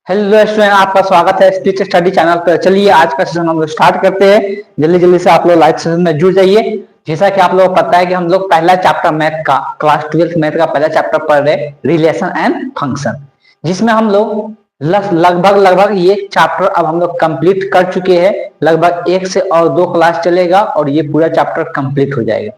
Hello student, आपका स्वागत है स्पीच स्टडी चैनल पर। चलिए आज का सेशन हम लोग स्टार्ट करते हैं। जल्दी जल्दी से आप लोग लाइव सेशन में जुड़ जाइए। जैसा कि आप लोगों को पता है कि हम लोग पहला चैप्टर मैथ का क्लास 12 मैथ का पहला चैप्टर पढ़ रहे हैं, रिलेशन एंड फंक्शन, जिसमें हम लोग लगभग ये चैप्टर अब हम लोग कंप्लीट कर चुके हैं। लगभग एक से और दो क्लास चलेगा और ये पूरा चैप्टर कंप्लीट हो जाएगा।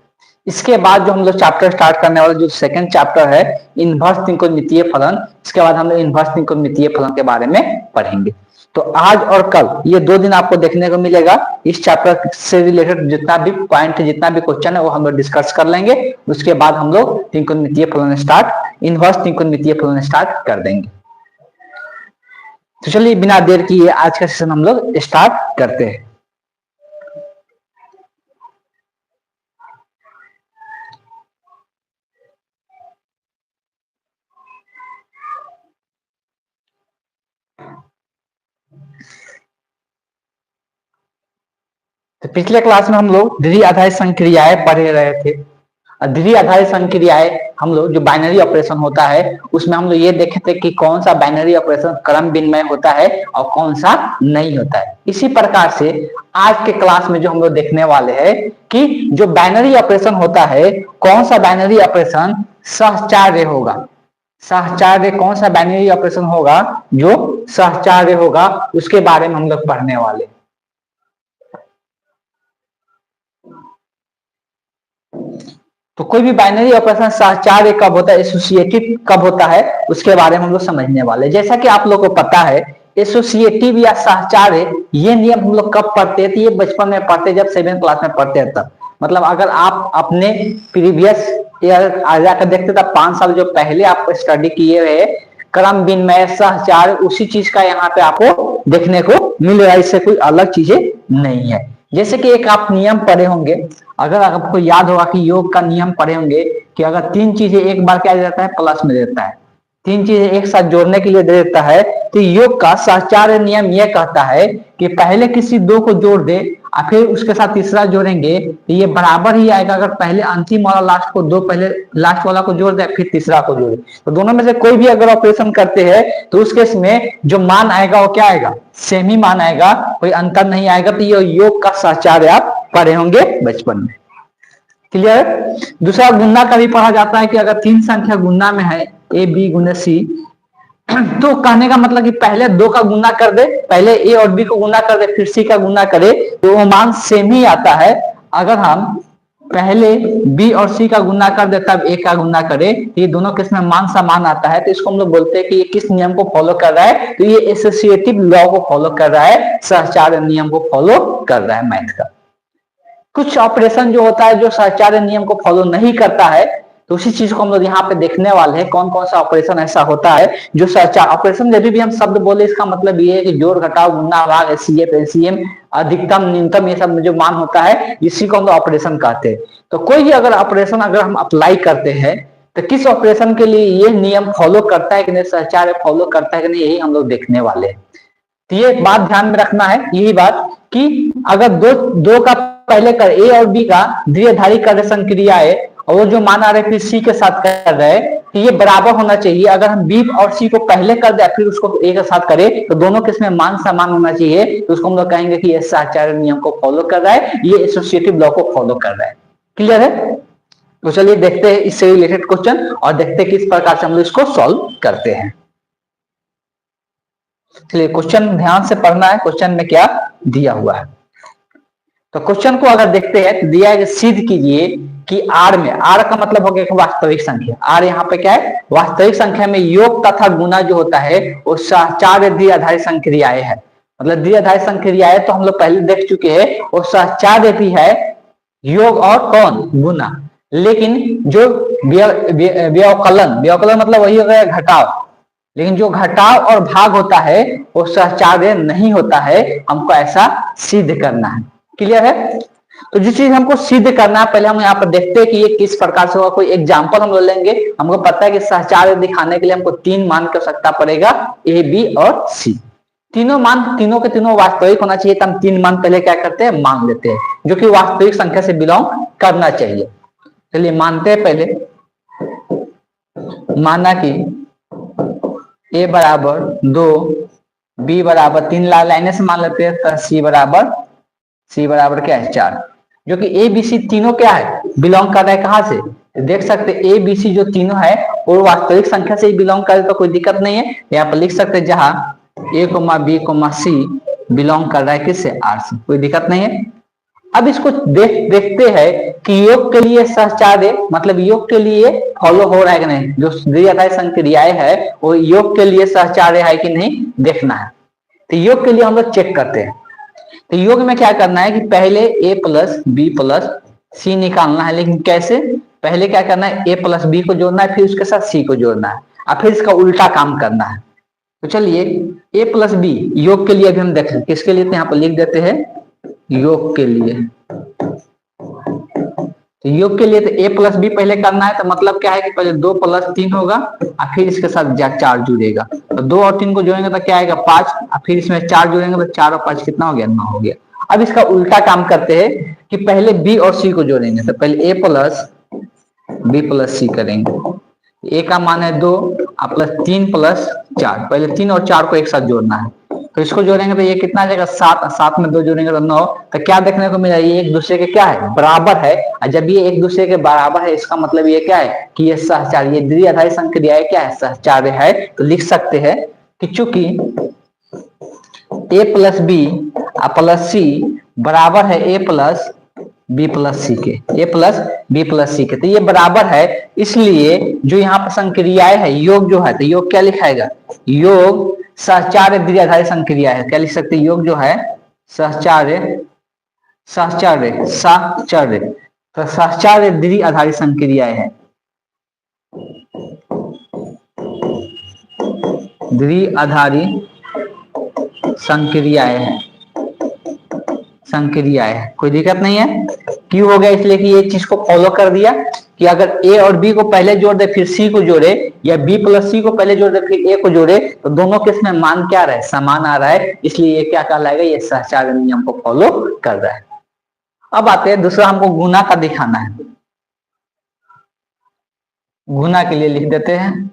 इसके बाद जो हम लोग चैप्टर स्टार्ट करने वाले जो सेकंड चैप्टर है इन्वर्स त्रिकोणमितीय फलन, इसके बाद हम लोग इन्वर्स त्रिकोणमितीय फलन के बारे में पढ़ेंगे। तो आज और कल ये 2 दिन आपको देखने को मिलेगा। इस चैप्टर से रिलेटेड जितना भी पॉइंट है, जितना भी क्वेश्चन है वो हम लोग डिस्कस कर लेंगे। उसके बाद हम लोग त्रिकोणमितीय फलन स्टार्ट इन्वर्स त्रिकोणमितीय फलन स्टार्ट कर देंगे। तो चलिए बिना देर किए आज का सेशन हम लोग स्टार्ट करते हैं। तो पिछले क्लास में हम लोग द्वितीय आधारित संक्रियाएं पढ़ रहे थे। द्वितीय आधारित संक्रियाएं हम लोग जो बाइनरी ऑपरेशन होता है उसमें हम लोग ये देखे थे कि कौन सा बाइनरी ऑपरेशन क्रम विनिमय होता है और कौन सा नहीं होता है। इसी प्रकार से आज के क्लास में जो हम लोग देखने वाले हैं कि जो बाइनरी ऑपरेशन होता है, कौन सा बाइनरी ऑपरेशन सहचार्य होगा। सहचार्य कौन सा बाइनरी ऑपरेशन होगा जो सहचार्य होगा, उसके बारे में हम लोग पढ़ने वाले। तो कोई भी बाइनरी ऑपरेशन सहचार्य कब होता है, एसोसिएटिव कब होता है, उसके बारे में हम लोग समझने वाले। जैसा कि आप लोग को पता है एसोसिएटिव या सहचार्य ये नियम हम लोग कब पढ़ते थे, ये बचपन में पढ़ते जब 7th क्लास में पढ़ते हैं तब। मतलब अगर आप अपने प्रीवियस ईयर जाकर देखते तब 5 साल जो पहले आप स्टडी किए हुए क्रम विनिमय सहचार्य उसी चीज का यहाँ पे आपको देखने को मिल रहा है। इससे कोई अलग चीजें नहीं है। जैसे कि एक आप नियम पढ़े होंगे, अगर आपको याद होगा कि योग का नियम पढ़े होंगे कि अगर 3 चीजें एक बार क्या देता है, प्लस में देता है, 3 चीजें एक साथ जोड़ने के लिए दे देता है, तो योग का सहचार्य नियम यह कहता है कि पहले किसी 2 को जोड़ दे और फिर उसके साथ तीसरा जोड़ेंगे तो ये बराबर ही आएगा। अगर पहले अंतिम वाला लास्ट को 2 पहले लास्ट वाला को जोड़ दे फिर तीसरा को जोड़े, तो दोनों में से कोई भी अगर ऑपरेशन करते हैं तो उस केस में जो मान आएगा वो क्या आएगा, सेम ही मान आएगा, कोई अंतर नहीं आएगा। तो ये योग का सहचार्य आप पढ़े होंगे बचपन में। क्लियर। दूसरा गुणा का भी पढ़ा जाता है कि अगर 3 संख्या गुणा में है ए बी गुणे सी, तो कहने का मतलब कि पहले 2 का गुना कर दे, पहले ए और बी को गुना कर दे फिर सी का गुना करे तो वो मान सेम ही आता है। अगर हम पहले बी और सी का गुना कर दे तब ए का गुना करे तो ये दोनों केस में मान समान आता है। तो इसको हम लोग बोलते हैं कि ये किस नियम को फॉलो कर रहा है, तो ये एसोसिएटिव लॉ को फॉलो कर रहा है, सहचार्य नियम को फॉलो कर रहा है मैथ का। कुछ ऑपरेशन जो होता है जो सहचार्य नियम को फॉलो नहीं करता है, तो उसी चीज को हम लोग यहाँ पे देखने वाले हैं। कौन कौन सा ऑपरेशन ऐसा होता है जो सहचार्य ऑपरेशन, जब भी हम शब्द बोले इसका मतलब ये है कि जोड़ घटाव गुणा भाग एचसीएफ एलसीएम अधिकतम न्यूनतम ये सब जो मान होता है इसी को हम लोग ऑपरेशन कहते हैं। तो कोई भी अगर ऑपरेशन अगर हम अप्लाई करते हैं तो किस ऑपरेशन के लिए ये नियम फॉलो करता है कि नहीं, सहचार्य फॉलो करता है कि नहीं, यही हम लोग देखने वाले हैं। तो ये बात ध्यान में रखना है, यही बात कि अगर दो का पहले कर ए और बी का द्विआधारी कार्य संक्रिया है और वो जो मान आ रहे फिर सी के साथ कर रहे हैं तो ये बराबर होना चाहिए। अगर हम बी और सी को पहले कर दे फिर उसको ए के साथ करें तो दोनों के इसमें मान समान होना चाहिए। तो उसको हम लोग कहेंगे कि ये सहचार्य नियम को फॉलो कर रहा है, ये एसोसिएटिव लॉ को फॉलो कर रहा है। क्लियर है। तो चलिए देखते हैं इससे रिलेटेड क्वेश्चन और देखते हैं किस प्रकार से हम लोग इसको सॉल्व करते हैं। चलिए क्वेश्चन ध्यान से पढ़ना है, क्वेश्चन में क्या दिया हुआ है। तो क्वेश्चन को अगर देखते हैं तो दिया है, सिद्ध कीजिए कि आर में, आर का मतलब हो गया वास्तविक संख्या, आर यहाँ पे क्या है, वास्तविक संख्या में योग तथा गुना जो होता है वो सहचार्य द्विआधारी संक्रियाएं है। मतलब द्विआधारी संक्रियाएं तो हम लोग पहले देख चुके हैं, वो सहचार्य भी है, योग और कौन, गुना। लेकिन जो व्यवकलन मतलब वही हो गया घटाव, लेकिन जो घटाव और भाग होता है वो सहचार्य नहीं होता है। हमको ऐसा सिद्ध करना है। क्लियर है। तो जिस चीज हमको सिद्ध करना है पहले हम यहाँ पर देखते हैं कि ये किस प्रकार से होगा। कोई एग्जांपल हम लोग लेंगे। हमको पता है कि सहचार्य दिखाने के लिए हमको 3 मान की आवश्यकता पड़ेगा, ए बी और सी। तीनों मान तीनों के तीनों वास्तविक होना चाहिए। तो हम 3 मान पहले क्या करते हैं, मान लेते हैं, जो कि वास्तविक संख्या से बिलोंग करना चाहिए। चलिए मानते हैं पहले। माना कि ए बराबर 2 बी बराबर 3 लाइनें से मान लेते हैं, तो सी बराबर क्या है 4, जो कि ए बी सी तीनों क्या है बिलोंग कर रहा है कहां से, देख सकते ए बी सी जो तीनों है वो वास्तविक संख्या से ही बिलोंग करे तो कोई दिक्कत नहीं है, यहाँ पर लिख सकते हैं जहां A comma B comma C belong कर रहा है किससे आर से, कोई दिक्कत नहीं है। अब इसको देखते हैं कि योग के लिए सहचार्य मतलब योग के लिए फॉलो हो रहा है कि नहीं, जो द्विआधारी संक्रियाएं है वो योग के लिए सहचार्य है कि नहीं देखना है। तो योग के लिए हम लोग चेक करते हैं। तो योग में क्या करना है कि पहले a प्लस बी प्लस सी निकालना है, लेकिन कैसे, पहले क्या करना है a प्लस बी को जोड़ना है, फिर उसके साथ सी को जोड़ना है और फिर इसका उल्टा काम करना है। तो चलिए a प्लस बी योग के लिए अभी हम देखें, किसके लिए, तो यहाँ पर लिख देते हैं योग के लिए। तो योग के लिए तो a प्लस बी पहले करना है, तो मतलब क्या है कि पहले 2 प्लस 3 होगा और फिर इसके साथ 4 जुड़ेगा, तो 2 और 3 को जोड़ेंगे तो क्या आएगा 5 और फिर इसमें 4 जोड़ेंगे तो 4 और 5 कितना हो गया 9 हो गया। अब इसका उल्टा काम करते हैं कि पहले बी और सी को जोड़ेंगे, तो पहले a प्लस बी प्लस सी करेंगे, ए का मान है 2 और प्लस 3 प्लस 4, पहले 3 और 4 को एक साथ जोड़ना है, तो इसको जोड़ेंगे तो ये कितना आ जाएगा 7, 7 में 2 जोड़ेंगे तो 9, तो क्या देखने को मिला ये एक दूसरे के क्या है बराबर है, और जब ये एक दूसरे के बराबर है इसका मतलब ये क्या है कि ये सहचार्य, ये द्विआधारी संक्रियाएं क्या है सहचार्य है। तो लिख सकते हैं कि चूंकि ए प्लस बी प्लस सी बराबर है ए प्लस बी प्लस सी के, ए प्लस बी प्लस सी के, तो ये बराबर है, इसलिए जो यहाँ पर संक्रियाएं है योग जो है, तो योग क्या लिखाएगा, योग सहचार्य द्विआधारी संक्रिया है, क्या लिख सकते हैं योग जो है सहचार्य सहचार्य सहचार्य, तो सहचार्य द्विआधारी संक्रियाएं है, द्विआधारी संक्रियाएं है, संक्रियाएं है, कोई दिक्कत नहीं है। क्यों हो गया, इसलिए कि ये चीज को फॉलो कर दिया कि अगर ए और बी को पहले जोड़ दे फिर सी को जोड़े, या बी प्लस सी को पहले जोड़ दे फिर ए को जोड़े, तो दोनों केस में मान क्या रहा है समान आ रहा है, इसलिए ये क्या कहलाएगा ये सहचार्य नियम को फॉलो कर रहा है। अब आते हैं दूसरा, हमको गुना का दिखाना है, गुना के लिए लिख देते हैं।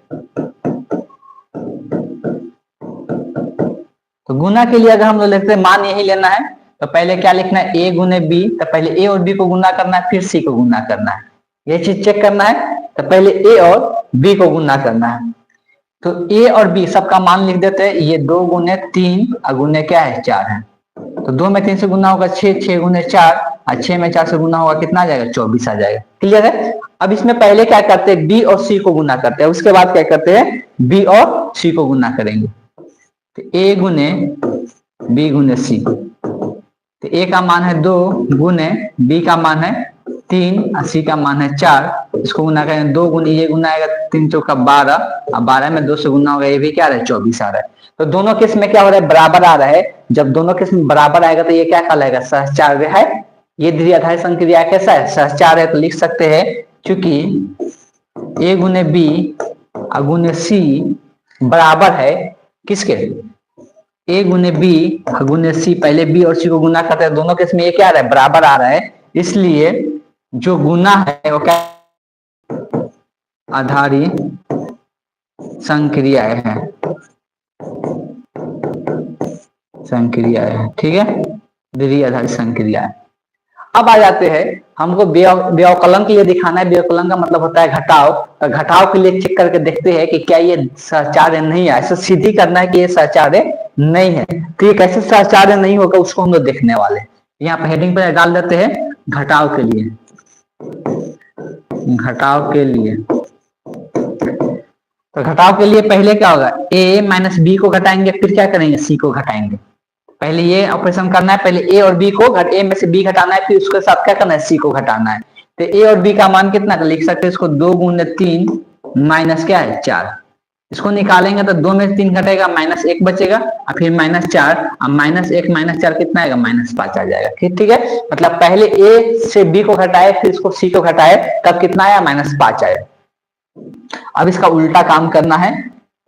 तो गुना के लिए अगर हम लोग लिखते हैं मान यही लेना है, तो पहले क्या लिखना है a गुने बी, तो पहले a और b को गुना करना है फिर c को गुना करना है, ये चीज चेक करना है, तो पहले a और b को गुना करना है। तो a और b सबका मान लिख देते हैं, ये 2 गुने 3 और गुने क्या है 4 है, तो 2 में 3 से गुना होगा 6, 6 गुने 4 और 6 में 4 से गुना होगा कितना आ जाएगा 24 आ जाएगा, क्लियर है। अब इसमें पहले क्या करते हैं b और c को गुना करते हैं, उसके बाद क्या करते हैं b और c को गुना करेंगे, तो a गुने b गुने c, तो a का मान है 2 गुने b का मान है 3 और c का मान है 4, इसको गुना करें 2 गुने ये गुना आएगा 3 चौका 12 और 12 में 2 से गुना होगा, ये भी क्या रहा है 24 आ रहा है। तो दोनों केस में क्या हो रहा है बराबर आ रहा है, जब दोनों केस में बराबर आएगा तो ये क्या कहलाएगा सहचार्य है, ये द्विआधारी संक्रिया कैसा है सहचार्य है। तो लिख सकते हैं चूंकि a गुने b और गुने c बराबर है किसके, a गुने बी गुने सी, पहले b और c को गुना करते हैं, दोनों केस में ये क्या आ रहा है बराबर आ रहा है, इसलिए जो गुना है वो क्या आधारी संक्रियाएं है, संक्रियाएं है, ठीक है द्विआधारी संक्रियाएं। अब आ जाते हैं हमको व्यवकलन के लिए दिखाना है, व्यवकलन का मतलब होता है घटाव, तो घटाव के लिए चेक करके देखते हैं कि क्या ये सहचार्य नहीं है, ऐसा सीधी करना है कि ये सहचार्य नहीं है, तो ये कैसे सहचार्य नहीं होगा उसको हम लोग देखने वाले। यहाँ पे हेडिंग पर डाल देते हैं घटाव के लिए, घटाव के लिए, तो घटाव के लिए पहले क्या होगा a माइनस बी को घटाएंगे, फिर क्या करेंगे c को घटाएंगे, पहले ये ऑपरेशन करना है, पहले a और b को a में से b घटाना है, फिर उसके साथ क्या करना है c को घटाना है। तो a और b का मान कितना लिख सकते हैं, इसको 2 गुने 3 माइनस क्या है 4, इसको निकालेंगे तो 2 में 3 घटेगा -1 बचेगा और फिर -4 और -1 -4 कितना आएगा -5 आ जाएगा, ठीक है। मतलब पहले a से b को घटाए फिर इसको c को घटाए तब कितना आया -5 आया। अब इसका उल्टा काम करना है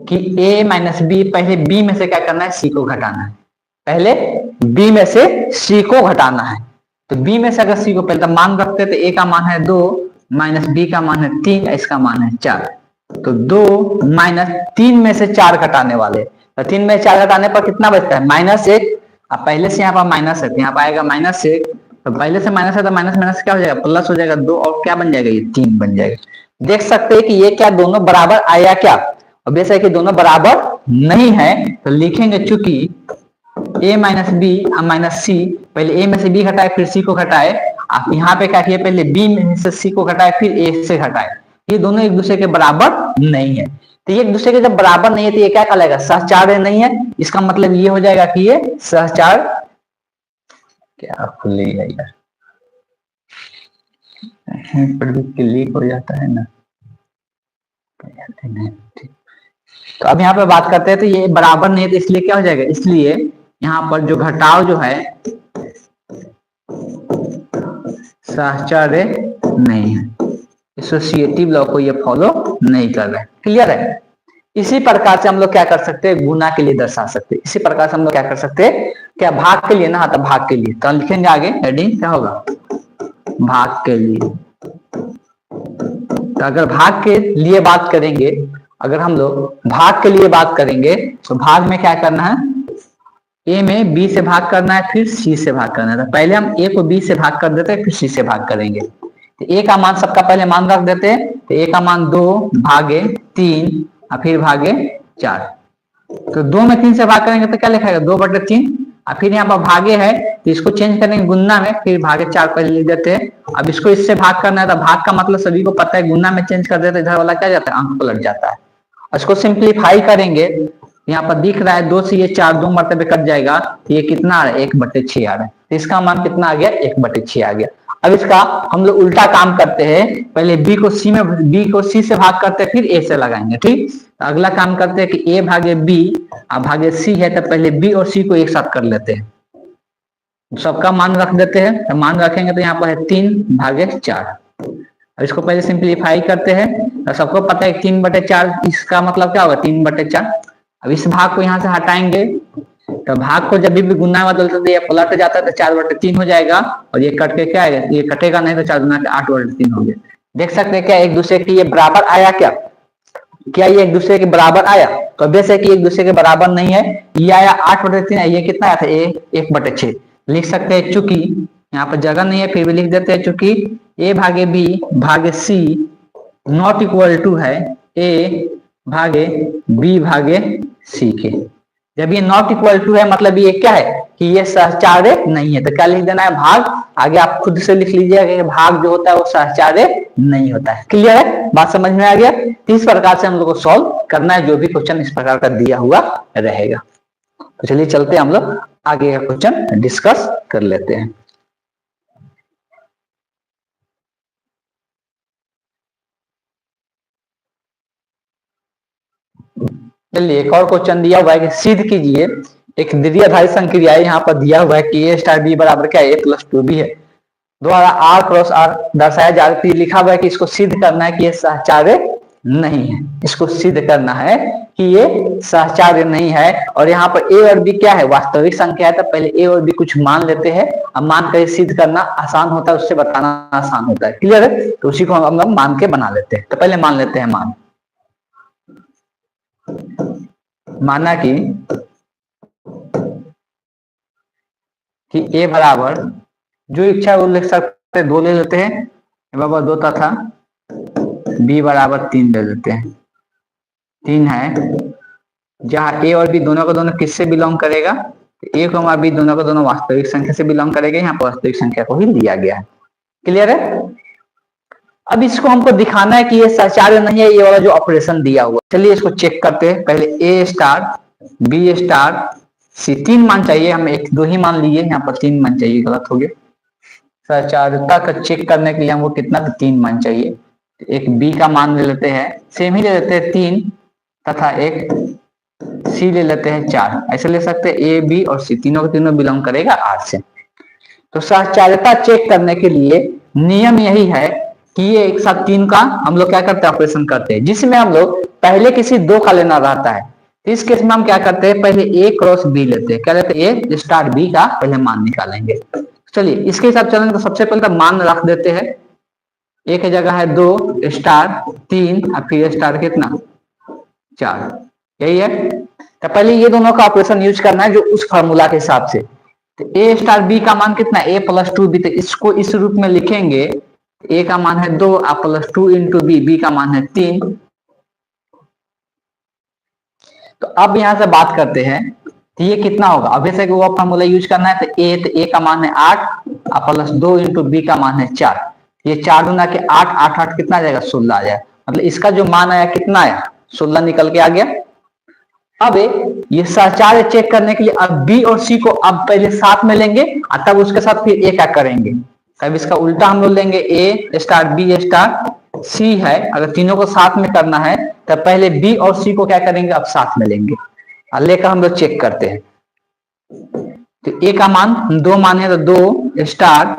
कि a माइनस बी, पहले b में से क्या करना है c को घटाना है, पहले b में से c को घटाना है, तो b में से अगर c को पहले तो मान रखते हैं, तो a का मान है 2 माइनस b का मान है 3 इसका मान है 4, तो 2 माइनस 3 में से 4 घटाने वाले, तो 3 में 4 घटाने पर कितना बचता है? -1। अब पहले से यहाँ पर माइनस है तो यहाँ पर आएगा -1, तो पहले से माइनस है तो माइनस माइनस क्या हो जाएगा? प्लस हो जाएगा 2, और क्या बन जाएगा? ये 3 बन जाएगा। देख सकते हैं कि ये क्या दोनों बराबर आया क्या? अब ऐसा है कि दोनों बराबर नहीं है तो लिखेंगे चूंकि a माइनस बी माइनस सी, पहले a में से b घटाए फिर c को घटाए। आप यहाँ पे क्या किए? पहले b में से c को घटाए फिर a से घटाए। ये दोनों एक दूसरे के बराबर नहीं है, तो ये एक दूसरे के जब बराबर नहीं है तो ये क्या कहलाएगा? सहचार्य नहीं है। इसका मतलब ये हो जाएगा कि ये सहचार क्या खुलेगा यार, पर भी क्लिक हो जाता है ना। तो अब यहाँ पे बात करते हैं तो ये बराबर नहीं है तो इसलिए क्या हो जाएगा? इसलिए यहाँ पर जो घटाव जो है सहचार्य नहीं है, एसोसिएटिव लॉ को ये फॉलो नहीं कर रहा है। क्लियर है? इसी प्रकार से हम लोग क्या कर सकते हैं? गुना के लिए दर्शा सकते हैं। इसी प्रकार से हम लोग क्या कर सकते हैं? क्या भाग के लिए ना, तो भाग के लिए तो लिखेंगे आगे हेडिंग क्या होगा? भाग के लिए। तो अगर भाग के लिए बात करेंगे, अगर हम लोग भाग के लिए बात करेंगे तो भाग में क्या करना है? a में b से भाग करना है फिर c से भाग करना है। तो पहले हम a को b से भाग कर देते हैं फिर c से भाग करेंगे। तो a का मान सबका पहले मान रख देते हैं, तो a का मान 2 भागे 3 और फिर भागे 4। तो 2 में 3 से भाग करेंगे तो क्या लिखाएगा? 2/3। और फिर यहाँ पर भागे है तो इसको चेंज करेंगे गुन्ना में, फिर भागे 4 पहले लिख देते हैं। अब इसको इससे भाग करना है तो भाग का मतलब सभी को पता है, गुन्ना में चेंज कर देते हैं, इधर वाला क्या जाता है? अंक पलट जाता है। इसको सिंप्लीफाई करेंगे, यहाँ पर दिख रहा है 2 से ये 4 2 मरतबे कट जाएगा, तो ये कितना आ रहा है? 1/6 आ रहा है। तो इसका मान कितना आ गया? 1/6 आ गया। अब इसका हम लोग उल्टा काम करते हैं, पहले b को c से भाग करते हैं फिर a से लगाएंगे। ठीक, तो अगला काम करते हैं कि a भागे b और भागे c है, तो पहले b और c को एक साथ कर लेते हैं, सबका मान रख देते हैं। तो मान रखेंगे तो यहाँ पर है 3/4। अब इसको पहले सिंप्लीफाई करते हैं, तो सबको पता है 3/4, इसका मतलब क्या होगा? 3/4। अब इस भाग को यहाँ से हटाएंगे, तो भाग को जब भी गुना बदलते तो ये पलट जाता है, तो 4/3 हो जाएगा, और ये कट के क्या आएगा? ये कटेगा नहीं तो 4 गुना 8/3 हो गया। देख सकते हैं क्या एक दूसरे के ये बराबर आया क्या? क्या ये एक दूसरे के बराबर आया? तो अभ्यास है कि एक दूसरे के बराबर नहीं है। ये आया 8/3, ये कितना आया था? 1/6 लिख सकते हैं, चूंकि यहाँ पर जगह नहीं है फिर भी लिख देते हैं, चूंकि a भागे b भागे c नॉट इक्वल टू है a भागे b भागे c के। जब ये नॉट इक्वल टू है मतलब ये क्या है? कि ये सहचार्य नहीं है। तो क्या लिख देना है? भाग। आगे आप खुद से लिख लीजिएगा कि भाग जो होता है वो सहचार्य नहीं होता है। क्लियर है? बात समझ में आ गया? इस प्रकार से हम लोग को सॉल्व करना है, जो भी क्वेश्चन इस प्रकार का दिया हुआ रहेगा। तो चलिए चलते हैं, हम लोग आगे का क्वेश्चन डिस्कस कर लेते हैं। चलिए एक और क्वेश्चन दिया हुआ है कि सिद्ध कीजिए एक द्विआधारी संक्रिया है, यहाँ पर दिया हुआ है कि a स्टार b बराबर क्या है? a+2b है, द्वारा r क्रॉस r दर्शाया जा रहा है। लिखा हुआ है कि इसको सिद्ध करना है कि ये सहचार्य नहीं है। इसको सिद्ध करना है कि ये सहचार्य नहीं है, और यहाँ पर a और b क्या है? वास्तविक संख्या है। तो पहले a और b कुछ मान लेते हैं, अब मान कर सिद्ध करना आसान होता है, उससे बताना आसान होता है। क्लियर है? तो उसी को हम लोग मान के बना लेते हैं। तो पहले मान लेते हैं, माना कि a बराबर, जो इच्छा है वो लिख सकते हैं, 2 ले लेते हैं, बराबर 2 तथा b बराबर 3 ले लेते हैं। 3 है, जहां a और b दोनों को दोनों किससे बिलोंग करेगा? a और b दोनों को दोनों वास्तविक संख्या से बिलोंग करेगा। यहाँ पर वास्तविक संख्या को ही लिया गया है। क्लियर है? अब इसको हमको दिखाना है कि ये सहचार्य नहीं है, ये वाला जो ऑपरेशन दिया हुआ। चलिए इसको चेक करते हैं। पहले a star b star c, 3 मान चाहिए हमें, 1 2 ही मान लिए, यहाँ पर 3 मान चाहिए, गलत हो गया। सहचार्यता का चेक करने के लिए हमको कितना? 3 मान चाहिए। एक b का मान ले लेते हैं, सेम ही ले लेते हैं 3, तथा एक c ले लेते हैं 4। ऐसे ले सकते हैं a b और c, तीनों के तीनों बिलोंग करेगा r से। तो सहचार्यता चेक करने के लिए नियम यही है कि ये एक साथ 3 का हम लोग क्या करते हैं? ऑपरेशन करते हैं, जिसमें हम लोग पहले किसी 2 का लेना रहता है। तो इस केस में हम क्या करते हैं? पहले a क्रॉस b लेते हैं। क्या लेते हैं? a स्टार b का पहले मान निकालेंगे। चलिए इसके हिसाब चलेंगे तो सबसे पहले तो मान रख देते हैं। a की जगह है 2 स्टार 3 और फिर स्टार कितना? 4, यही है। तो पहले ये दोनों का ऑपरेशन यूज करना है जो उस फॉर्मूला के हिसाब से। तो ए स्टार बी का मान कितना, ए प्लस टू बी, तो इसको इस रूप में लिखेंगे, ए का मान है 2 और प्लस 2 इंटू बी, बी का मान है 3। तो अब यहां से बात करते हैं, तो ये कितना होगा, अब जैसे वो फॉर्मूला यूज करना है, तो ए का मान है 8 और प्लस 2 इंटू बी का मान है 4। ये 4 गुना के 8, 8 8 कितना आ जाएगा, 16 आ जाएगा। मतलब इसका जो मान आया कितना आया, 16 निकल के आ गया। अब ये सहचार्य चेक करने के लिए अब बी और सी को अब पहले साथ में लेंगे और तब उसके साथ फिर ए क्या करेंगे, अब इसका उल्टा हम लोग लेंगे, ए स्टार बी स्टार सी है, अगर तीनों को साथ में करना है तो पहले बी और सी को क्या करेंगे, अब साथ में लेंगे और लेकर हम लोग चेक करते हैं। तो ए का मान 2 मान है तो 2 स्टार,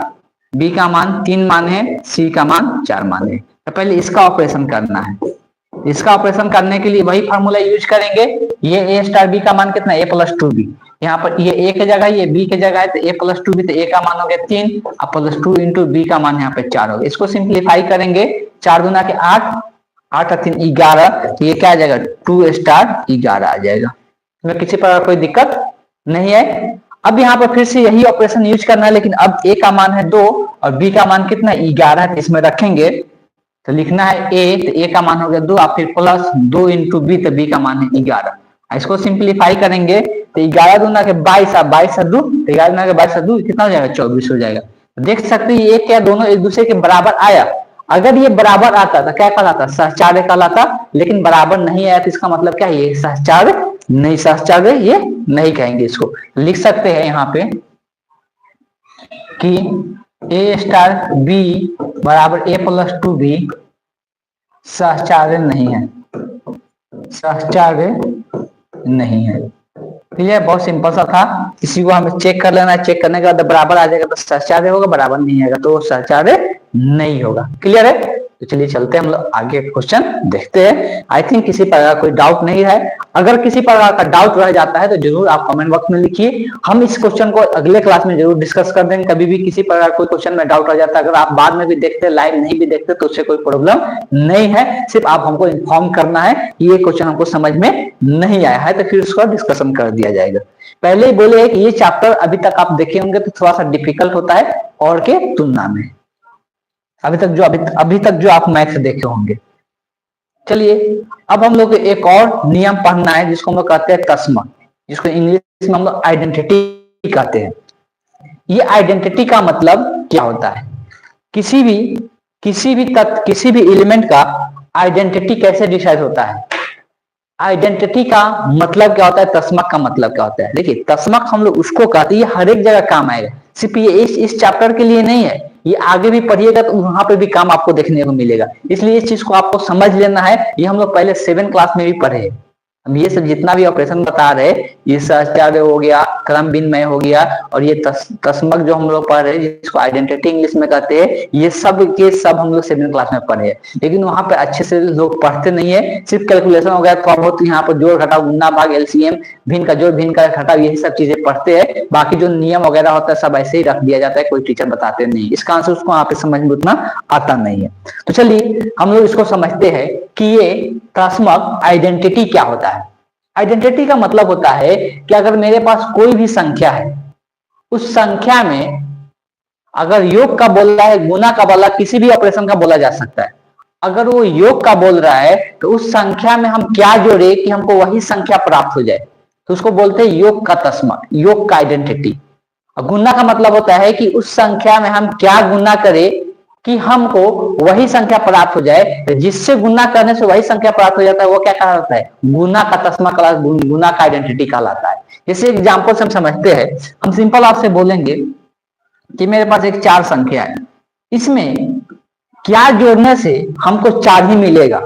बी का मान 3 मान है, सी का मान 4 मान है। तो पहले इसका ऑपरेशन करना है। इसका ऑपरेशन करने के लिए वही फार्मूला यूज करेंगे। ये ए स्टार बी का मान कितना, ए प्लस 2 बी, यहाँ पर ये ए के जगह ये बी के जगह है, तो ए प्लस 2 बी, तो ए का मान हो गया 3 और प्लस 2 इंटू बी का मान यहाँ पे 4 हो गया। इसको सिंप्लीफाई करेंगे, 4 गुना के 8, 8 और 3 11, तो ये क्या आ जाएगा, 2 स्टार 11 आ जाएगा। इसमें किसी प्रकार कोई दिक्कत नहीं है। अब यहाँ पर फिर से यही ऑपरेशन यूज करना है, लेकिन अब ए का मान है 2 और बी का मान कितना 11 है, इसमें रखेंगे तो लिखना है ए, तो ए का मान हो गया 2 और फिर प्लस 2 इंटू बी, तो बी का मान है 11। इसको सिंप्लीफाई करेंगे तो 11 दूना के 22 और 22 2, 11 दूना के 22 2 कितना हो जाएगा, 24 हो जाएगा। देख सकते हैं ये क्या दोनों एक दूसरे के बराबर आया। अगर ये बराबर आता तो क्या कहलाता, सहचार्य कहलाता, लेकिन बराबर नहीं आया तो इसका मतलब क्या है, ये सहचार्य नहीं, सहचार्य ये नहीं कहेंगे इसको। लिख सकते हैं यहाँ पे कि ए स्टार बी बराबर ए प्लस 2 बी सहचार्य नहीं है, सहचार्य नहीं है। क्लियर, बहुत सिंपल सा था। किसी को हमें चेक कर लेना है, चेक करने के बाद बराबर आ जाएगा तो सहचार्य होगा, बराबर नहीं आएगा तो सहचार्य नहीं होगा। क्लियर है, तो चलिए चलते हैं हम लोग आगे क्वेश्चन देखते हैं। आई थिंक किसी प्रकार कोई डाउट नहीं है। अगर किसी प्रकार का डाउट रह जाता है तो जरूर आप कमेंट बॉक्स में लिखिए, हम इस क्वेश्चन को अगले क्लास में जरूर डिस्कस कर देंगे। कभी भी किसी प्रकार कोई क्वेश्चन में डाउट रह जाता है, अगर आप बाद में भी देखते, लाइव नहीं भी देखते तो उससे कोई प्रॉब्लम नहीं है, सिर्फ आप हमको इन्फॉर्म करना है कि ये क्वेश्चन हमको समझ में नहीं आया है, तो फिर उसका डिस्कशन कर दिया जाएगा। पहले ही बोले कि ये चैप्टर अभी तक आप देखे होंगे तो थोड़ा सा डिफिकल्ट होता है और के तुलना में, अभी तक जो आप मैथ देखे होंगे। चलिए अब हम लोग एक और नियम पढ़ना है जिसको हम लोग कहते हैं तस्मा, जिसको इंग्लिश में हम लोग आइडेंटिटी कहते हैं। ये आइडेंटिटी का मतलब क्या होता है, किसी भी एलिमेंट का आइडेंटिटी कैसे डिसाइड होता है। आइडेंटिटी का मतलब क्या होता है, तस्मक का मतलब क्या होता है। देखिए तस्मक हम लोग उसको कहते हैं, ये हर एक जगह काम आएगा, सिर्फ ये इस चैप्टर के लिए नहीं है, ये आगे भी पढ़िएगा तो वहां पे भी काम आपको देखने को मिलेगा। इसलिए इस चीज को आपको समझ लेना है। ये हम लोग पहले 7 क्लास में भी पढ़े हैं। अब ये सब जितना भी ऑपरेशन बता रहे, ये सहचार्य हो गया, क्रम विनिमय हो गया, और ये तस्मक जो हम लोग पढ़ रहे हैं जिसको आइडेंटिटी इंग्लिश में कहते हैं, ये सब के सब हम लोग 7 क्लास में पढ़े हैं। लेकिन वहां पे अच्छे से लोग पढ़ते नहीं है, सिर्फ कैलकुलेशन हो गया, थोड़ा बहुत यहाँ पर जोड़ घटाव, गुना भाग, एलसीएम, भिन्न का जोड़, भिन्न का घटाव, यही सब चीजें पढ़ते हैं। बाकी जो नियम वगैरह होता है सब ऐसे ही रख दिया जाता है, कोई टीचर बताते नहीं, इसका आंसर उसको यहाँ पे समझ में उतना आता नहीं है। तो चलिए हम लोग इसको समझते हैं कि ये तस्मक आइडेंटिटी क्या होता है। आइडेंटिटी का मतलब होता है कि अगर मेरे पास कोई भी संख्या है, उस संख्या में अगर योग का बोल रहा है, गुना का बोला, किसी भी ऑपरेशन का बोला जा सकता है। अगर वो योग का बोल रहा है तो उस संख्या में हम क्या जोड़े कि हमको वही संख्या प्राप्त हो जाए, तो उसको बोलते हैं योग का तस्मक, योग का आइडेंटिटी। और गुना का मतलब होता है कि उस संख्या में हम क्या गुना करें कि हमको वही संख्या प्राप्त हो जाए, जिससे गुना करने से वही संख्या प्राप्त हो जाता है, वो क्या कहलाता है, गुना का तस्मा, गुना का आइडेंटिटी कहलाता है। जैसे एग्जांपल से हम समझते हैं, हम सिंपल आपसे बोलेंगे कि मेरे पास एक 4 संख्या है, इसमें क्या जोड़ने से हमको 4 ही मिलेगा,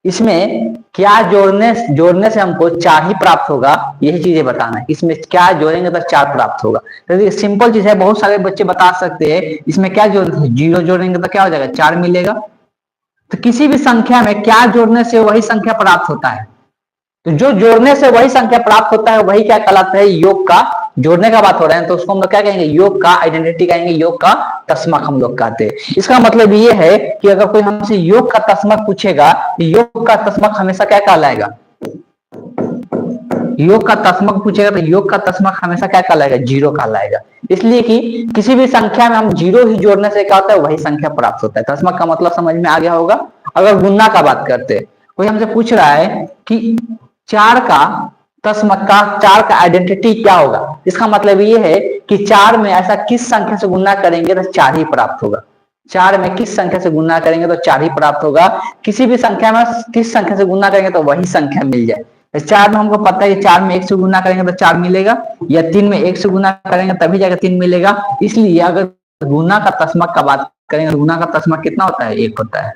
इसमें क्या जोड़ने से हमको 4 ही प्राप्त होगा, यही चीजें बताना है। इसमें क्या जोड़ेंगे तो 4 प्राप्त होगा। तो सिंपल चीज है, बहुत सारे बच्चे बता सकते हैं इसमें क्या जोड़ेंगे, 0 जोड़ेंगे तो क्या हो जाएगा, 4 मिलेगा। तो किसी भी संख्या में क्या जोड़ने से वही संख्या प्राप्त होता है, तो जो जोड़ने से वही संख्या प्राप्त होता है वही क्या कहलाता है, योग का। जोड़ने का बात हो रहा है तो उसको हम लोग क्या कहेंगे, योग का आइडेंटिटी कहेंगे, योग का तस्मक हम लोग कहते हैं। इसका मतलब ये है कि अगर कोई हमसे योग का तस्मक पूछेगा, योग का तस्मक हमेशा क्या कहलाएगा, योग का तस्मक पूछेगा तो योग का तस्मक हमेशा क्या कहलाएगा, जीरो कहलाएगा। इसलिए कि किसी भी संख्या में हम जीरो ही जोड़ने से क्या होता है, वही संख्या प्राप्त होता है। तस्मक का मतलब समझ में आ गया होगा। अगर गुना का बात करते हैं, कोई हमसे पूछ रहा है कि चार का तस्मक का, चार का आइडेंटिटी क्या होगा, इसका मतलब ये है कि चार में ऐसा किस संख्या से गुना करेंगे तो चार ही प्राप्त होगा। चार में किस संख्या से गुना करेंगे तो चार ही प्राप्त होगा। किसी भी संख्या में किस संख्या से गुना करेंगे तो वही संख्या मिल जाए। तो चार में हमको पता है चार में एक से गुना करेंगे तो चार मिलेगा, या तीन में एक से गुना करेंगे तभी जाकर तीन मिलेगा। इसलिए अगर गुना का तस्मक का बात करेंगे तो गुना का तस्मक कितना होता है, एक होता है।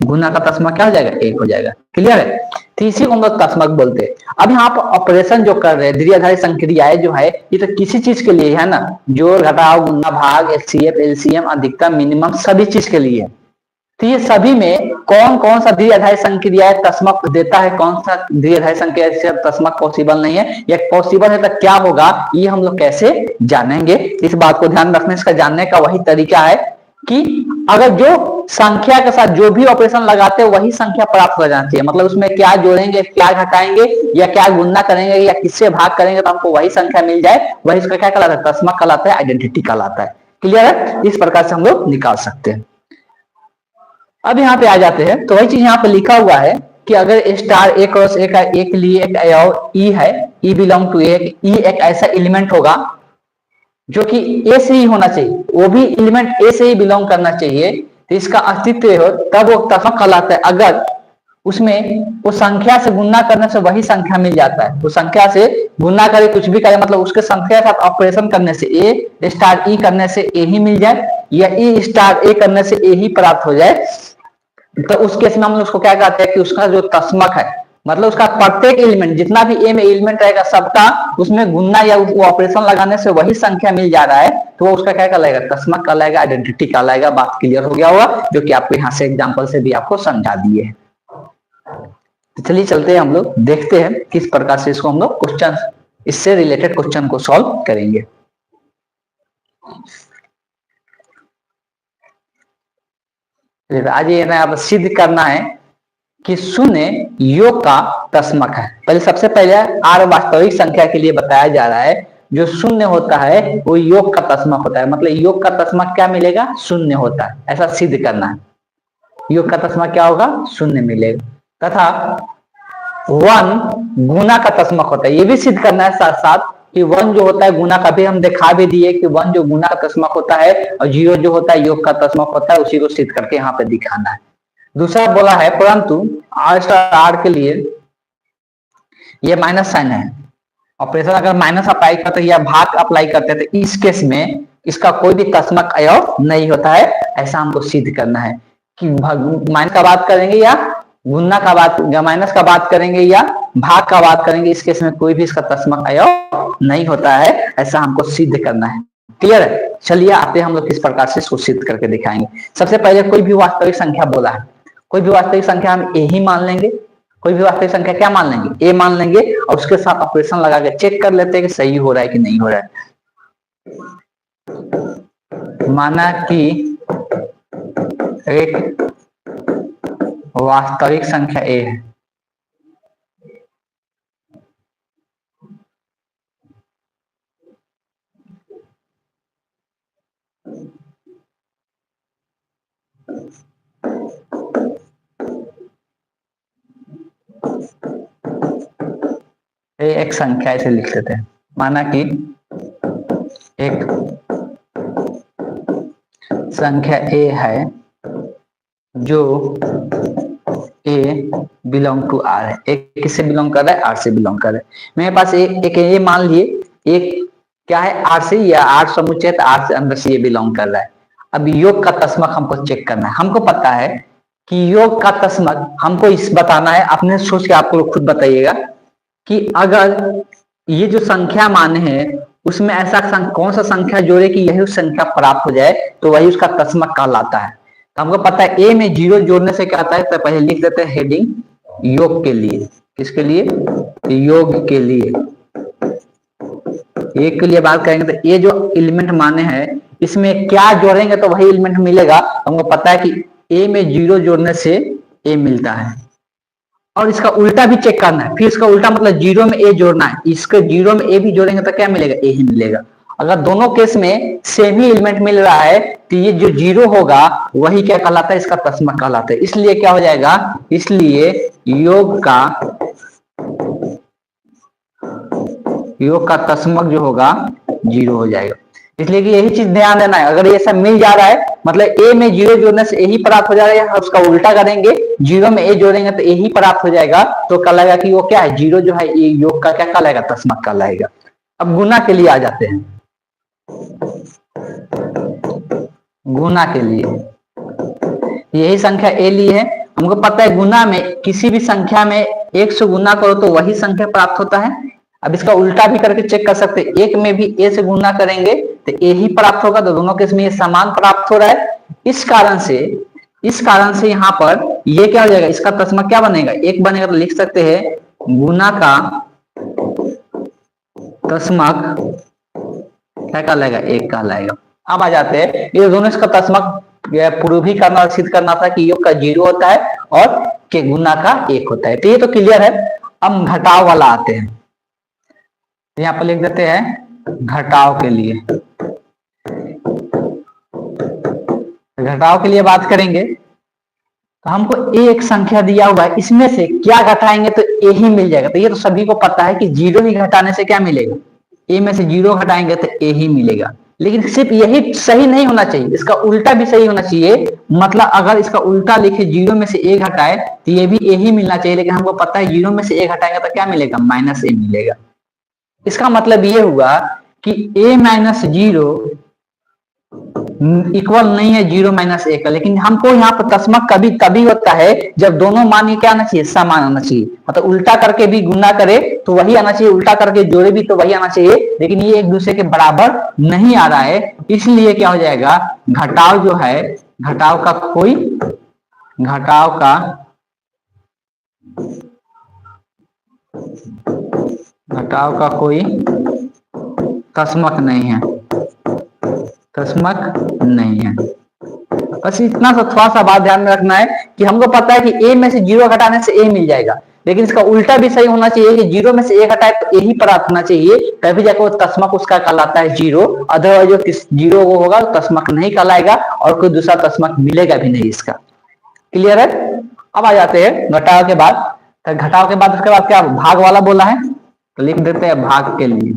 गुना का तस्मक क्या हो जाएगा, एक हो जाएगा। क्लियर है। तो इसी को हम लोग तस्मक बोलते हैं। अब यहाँ पर ऑपरेशन जो कर रहे हैं, द्विआधारी संक्रियाएं जो है, ये तो किसी चीज के लिए है ना, जोड़ घटाव गुना भाग एचसीएफ एलसीएम अधिकतम मिनिमम सभी चीज के लिए। तो ये सभी में कौन कौन सा द्विआधारी संक्रियाएं तस्मक देता है, कौन सा द्विआधारी संक्रिया से तस्मक पॉसिबल नहीं है, या पॉसिबल है तो क्या होगा, ये हम लोग कैसे जानेंगे। इस बात को ध्यान रखने, इसका जानने का वही तरीका है कि अगर जो संख्या के साथ जो भी ऑपरेशन लगाते हैं वही संख्या प्राप्त हो जाती है। मतलब उसमें क्या जोड़ेंगे, क्या घटाएंगे, या क्या गुणा करेंगे, या किससे भाग करेंगे तो हमको वही संख्या मिल जाए, वही इसका क्या कहलाता है, तस्मक कहलाता है, आइडेंटिटी कहलाता है। क्लियर है। इस प्रकार से हम लोग निकाल सकते हैं। अब यहाँ पे आ जाते हैं, तो वही चीज यहाँ पे लिखा हुआ है कि अगर स्टार ए क्रॉस ए का ए के लिए एक ई है, ई बिलोंग टू ए, ई एक ऐसा एलिमेंट होगा जो कि ए से ही होना चाहिए, वो भी एलिमेंट ए से ही बिलोंग करना चाहिए, तो इसका अस्तित्व हो तब वो तस्मक कहलाता है। अगर उसमें वो संख्या से गुणा करने से वही संख्या मिल जाता है, वो संख्या से गुणा करे कुछ भी करे, मतलब उसके संख्या के साथ ऑपरेशन करने से ए स्टार ई करने से ए ही मिल जाए, या ई स्टार ए करने से ए ही प्राप्त हो जाए, तो उस केस में हम उसको क्या कहते हैं कि उसका जो तस्मक है, मतलब उसका प्रत्येक एलिमेंट जितना भी ए में एलिमेंट रहेगा सबका उसमें गुणा या वो ऑपरेशन लगाने से वही संख्या मिल जा रहा है, तो वो उसका क्या कहलाएगा, तस्मक कहलाएगा, आइडेंटिटी कहलाएगा। बात क्लियर हो गया होगा, जो कि आपको यहाँ से एग्जांपल से भी आपको समझा दिए। तो चलिए चलते हैं, हम लोग देखते हैं किस प्रकार से इसको हम लोग क्वेश्चन, इससे रिलेटेड क्वेश्चन को सॉल्व करेंगे। आज ये ना सिद्ध करना है कि शून्य योग का तस्मक है। पहले सबसे पहले आर वास्तविक संख्या के लिए बताया जा रहा है, जो शून्य होता है वो योग का तस्मक होता है। मतलब योग का तस्मक क्या मिलेगा, शून्य होता है, ऐसा सिद्ध करना है। योग का तस्मक क्या होगा, शून्य मिलेगा। तथा वन गुना का तस्मक होता है, ये भी सिद्ध करना है साथ साथ कि वन जो होता है गुना का, भी हम दिखा भी दिए कि वन जो गुना का तस्मक होता है और जीरो जो होता है योग का तस्मक होता है, उसी को सिद्ध करके यहाँ पे दिखाना है। दूसरा बोला है परंतु आर स्टार आर के लिए ये माइनस साइन है, ऑपरेशन अगर माइनस अप्लाई करते हैं या भाग अप्लाई करते हैं तो इस केस में इसका कोई भी तस्मक अवयव नहीं होता है। ऐसा हमको सिद्ध करना है कि माइनस का बात करेंगे या गुना का बात, या माइनस का बात करेंगे या भाग का बात करेंगे, इस केस में कोई भी इसका तस्मक अवयव नहीं होता है। ऐसा हमको सिद्ध करना है। क्लियर है। चलिए आते हैं हम लोग किस प्रकार से इसको सिद्ध करके दिखाएंगे। सबसे पहले कोई भी वास्तविक संख्या बोला है, कोई भी वास्तविक संख्या हम ए ही मान लेंगे, कोई भी वास्तविक संख्या क्या मान लेंगे, ए मान लेंगे, और उसके साथ ऑपरेशन लगा के चेक कर लेते हैं कि सही हो रहा है कि नहीं हो रहा है। माना कि एक वास्तविक संख्या ए है, एक संख्या ऐसे लिख लेते हैं। माना कि एक संख्या ए है जो ए बिलोंग टू आर है। एक किससे बिलोंग कर रहा है, आर से बिलोंग कर रहा है। मेरे पास एक ए मान लिए, एक क्या है आर से, या आर समुच्चय तो आर से अंदर से ये बिलोंग कर रहा है। अब योग का तस्मक हमको चेक करना है। हमको पता है कि योग का तस्मक हमको इस बताना है, अपने सोच के आपको खुद बताइएगा कि अगर ये जो संख्या माने हैं उसमें ऐसा कौन सा संख्या जोड़े कि यही उस संख्या प्राप्त हो जाए, तो वही उसका तस्मक कहलाता है। तो हमको पता है ए में जीरो जोड़ने से क्या आता है, तो पहले लिख देते हैं हेडिंग योग के लिए। किसके लिए, योग के लिए। एक के लिए बात करेंगे तो ये जो एलिमेंट माने हैं इसमें क्या जोड़ेंगे तो वही एलिमेंट मिलेगा। हमको पता है कि ए में जीरो जोड़ने से ए मिलता है, और इसका उल्टा भी चेक करना है। फिर इसका उल्टा मतलब जीरो में ए जोड़ना है, इसके जीरो में ए भी जोड़ेंगे तो क्या मिलेगा, ए ही मिलेगा। अगर दोनों केस में सेम ही एलिमेंट मिल रहा है तो ये जो जीरो होगा वही क्या कहलाता है, इसका तस्मक कहलाता है। इसलिए क्या हो जाएगा, इसलिए योग का तस्मक जो होगा जीरो हो जाएगा। इसलिए कि यही चीज ध्यान देना है, अगर ये सब मिल जा रहा है मतलब ए में जीरो जोड़ने से ए ही प्राप्त हो जा रहा है, उसका उल्टा करेंगे जीरो में ए जोड़ेंगे तो ए ही प्राप्त हो जाएगा, तो कहलाएगा कि वो क्या है, जीरो जो है ये योग का क्या कहलाएगा, तस्मक कहलाएगा। अब गुना के लिए आ जाते हैं। गुना के लिए यही संख्या ए ली है, हमको पता है गुना में किसी भी संख्या में एक से गुना करो तो वही संख्या प्राप्त होता है। अब इसका उल्टा भी करके चेक कर सकते हैं, एक में भी ए से गुना करेंगे तो ए ही प्राप्त होगा, तो दोनों केस में ये समान प्राप्त हो रहा है। इस कारण से यहाँ पर ये क्या हो जाएगा, इसका तस्मक क्या बनेगा, एक बनेगा। तो लिख सकते हैं गुना का तस्मक क्या कहलाएगा, एक कहलाएगा। अब आ जाते हैं ये दोनों, इसका तस्मक प्रूव भी करना और सिद्ध करना था कि योग का जीरो होता है और के गुना का एक होता है, तो ये तो क्लियर है। अब घटाव वाला आते हैं, यहाँ पर लिख देते हैं घटाव के लिए। घटाव के लिए बात करेंगे तो हमको एक संख्या दिया हुआ है, इसमें से क्या घटाएंगे तो ए ही मिल जाएगा। तो ये तो सभी को पता है कि जीरो ही घटाने से क्या मिलेगा, ए में से जीरो घटाएंगे तो ए ही मिलेगा। लेकिन सिर्फ यही सही नहीं होना चाहिए, इसका उल्टा भी सही होना चाहिए। मतलब अगर इसका उल्टा लिखे जीरो में से ए घटाए तो ये भी ए ही मिलना चाहिए, लेकिन हमको पता है जीरो में से ए घटाएंगे तो क्या मिलेगा, माइनस ए मिलेगा। इसका मतलब ये हुआ कि a माइनस जीरो इक्वल नहीं है जीरो माइनस ए का। लेकिन हमको यहाँ पर तस्मक कभी तभी होता है जब दोनों मान क्या आना चाहिए, समान आना चाहिए। मतलब उल्टा करके भी गुना करे तो वही आना चाहिए, उल्टा करके जोड़े भी तो वही आना चाहिए, लेकिन ये एक दूसरे के बराबर नहीं आ रहा है। इसलिए क्या हो जाएगा, घटाव जो है, घटाव का कोई तस्मक नहीं है। बस इतना सा थोड़ा सा बात ध्यान में रखना है कि हमको पता है कि ए में से जीरो घटाने से ए मिल जाएगा, लेकिन इसका उल्टा भी सही होना चाहिए कि जीरो में से ए घटाए तो ए ही प्राप्त होना चाहिए, तभी जाकर वो तस्मक उसका कहलाता है जीरो। अदरवाइज जो जीरो वो होगा तस्मक नहीं कहलाएगा और कोई दूसरा तस्मक मिलेगा भी नहीं इसका। क्लियर है। अब आ जाते हैं घटाव के बाद। तो घटाव के बाद उसके बाद क्या भाग वाला बोला है, तो लिख देते हैं भाग के लिए।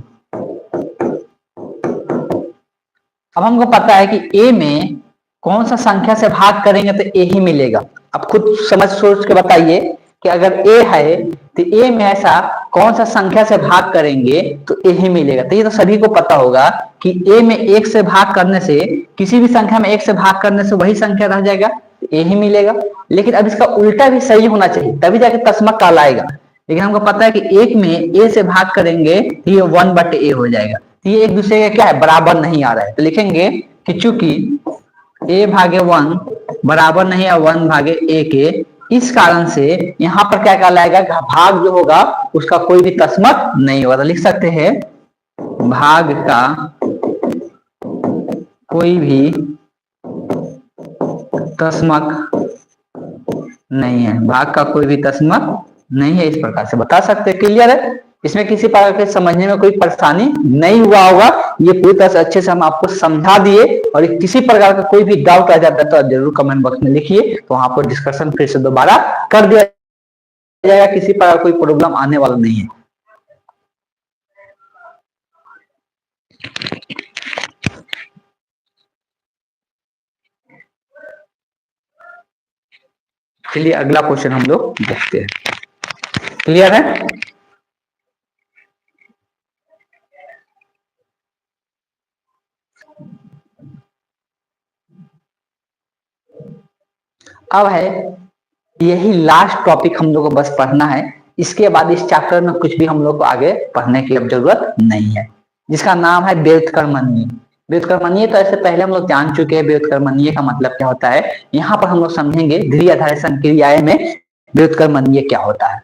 अब हमको पता है कि a में कौन सा संख्या से भाग करेंगे तो a ही मिलेगा। अब खुद समझ सोच के बताइए कि अगर a है तो a में ऐसा कौन सा संख्या से भाग करेंगे तो a ही मिलेगा। तो ये तो सभी को पता होगा कि a में एक से भाग करने से, किसी भी संख्या में एक से भाग करने से वही संख्या रह जाएगा, तो a ही मिलेगा। लेकिन अब इसका उल्टा भी सही होना चाहिए, तभी जाके तस्मक कहलाएगा। लेकिन हमको पता है कि एक में a से भाग करेंगे तो ये 1/a हो जाएगा, ये एक दूसरे के क्या है, बराबर नहीं आ रहा है। तो लिखेंगे कि चूंकि a भागे 1 बराबर नहीं है 1 भागे a के, इस कारण से यहाँ पर क्या कहलाएगा, भाग जो होगा उसका कोई भी तस्मक नहीं होगा। तो लिख सकते हैं भाग का कोई भी तस्मक नहीं है, भाग का कोई भी तस्मक नहीं है, इस प्रकार से बता सकते हैं। क्लियर है। इसमें किसी प्रकार के समझने में कोई परेशानी नहीं हुआ होगा, ये पूरी तरह से अच्छे से हम आपको समझा दिए। और किसी प्रकार का कोई भी डाउट आ जाता है तो जरूर कमेंट बॉक्स में लिखिए, तो वहां पर डिस्कशन फिर से दोबारा कर दिया जाएगा। किसी प्रकार कोई प्रॉब्लम आने वाला नहीं है। चलिए अगला क्वेश्चन हम लोग देखते हैं। क्लियर है। अब है यही लास्ट टॉपिक हम लोग को बस पढ़ना है। इसके बाद इस चैप्टर में कुछ भी हम लोग को आगे पढ़ने की अब जरूरत नहीं है, जिसका नाम है व्युत्क्रमणीय। व्युत्क्रमणीय तो ऐसे पहले हम लोग जान चुके हैं, व्युत्क्रमणीय का मतलब क्या होता है। यहाँ पर हम लोग समझेंगे द्विआधारी संक्रियाएं में व्युत्क्रमणीय क्या होता है।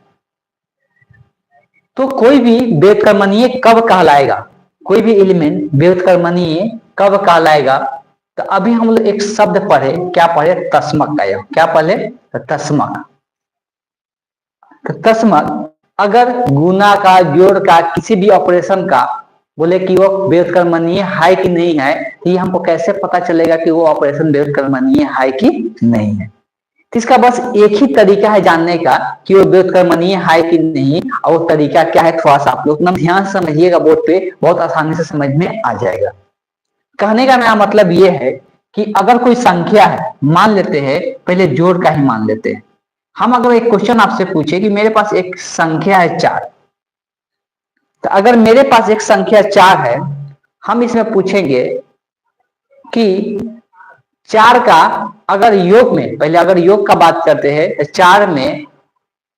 तो कोई भी व्युत्क्रमणीय कब कहलाएगा, कोई भी एलिमेंट व्युत्क्रमणीय कब कहलाएगा। तो अभी हम लोग एक शब्द पढ़े, क्या पढ़े, तस्मक का। क्या पढ़े, तस्मक। तो तस्मक अगर गुना का, जोड़ का, किसी भी ऑपरेशन का बोले कि वो व्युत्क्रमणीय है कि नहीं है, तो ये हमको कैसे पता चलेगा कि वो ऑपरेशन व्युत्क्रमणीय है कि नहीं है। तो इसका बस एक ही तरीका है जानने का कि वो व्युत्क्रमणीय है कि नहीं, और वो तरीका क्या है थोड़ा सा आप लोग ध्यान समझिएगा, बोर्ड पे बहुत आसानी से समझ में आ जाएगा। कहने का मेरा मतलब ये है कि अगर कोई संख्या है, मान लेते हैं पहले जोड़ का ही मान लेते हैं, हम अगर एक क्वेश्चन आपसे पूछे कि मेरे पास एक संख्या है 4, तो अगर मेरे पास एक संख्या 4 है, हम इसमें पूछेंगे कि 4 का अगर योग में, पहले अगर योग का बात करते हैं, तो 4 में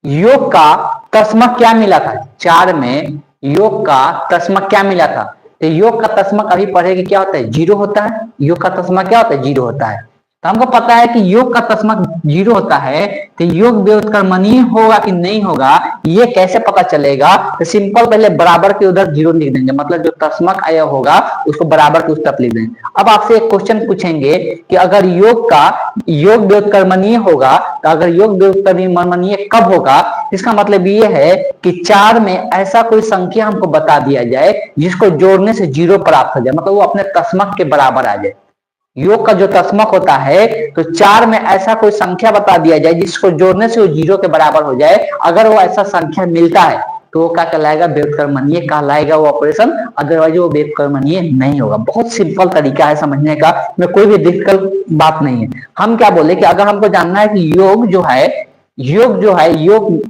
योग का तस्मक क्या मिला था, 4 में योग का तस्मक क्या मिला था, तो योग का तस्मक अभी पढ़ेंगे क्या होता है, 0 होता है। योग का तस्मक क्या होता है, 0 होता है। तो हमको पता है कि योग का तस्मक 0 होता है, तो योग व्युत्क्रमणीय होगा कि नहीं होगा, ये कैसे पता चलेगा। तो सिंपल पहले बराबर के उधर 0 लिख देंगे, मतलब जो तस्मक आया होगा उसको बराबर के उस तरफ लिख देंगे। अब आपसे एक क्वेश्चन पूछेंगे कि अगर योग का योग व्युत्क्रमणीय होगा, तो अगर योग व्युत्क्रमणीय कब होगा, इसका मतलब ये है कि 4 में ऐसा कोई संख्या हमको बता दिया जाए जिसको जोड़ने से 0 प्राप्त हो जाए, मतलब वो अपने तस्मक के बराबर आ जाए। योग का जो तस्मक होता है, तो 4 में ऐसा कोई संख्या बता दिया जाए जिसको जोड़ने से वो 0 के बराबर हो जाए। अगर वो ऐसा संख्या मिलता है तो वो क्या कहलाएगा, व्युत्क्रमणीय कहलाएगा वो ऑपरेशन, अदरवाइज वो व्युत्क्रमणीय नहीं होगा। बहुत सिंपल तरीका है समझने का, में कोई भी डिफिकल्ट बात नहीं है। हम क्या बोले कि अगर हमको जानना है कि योग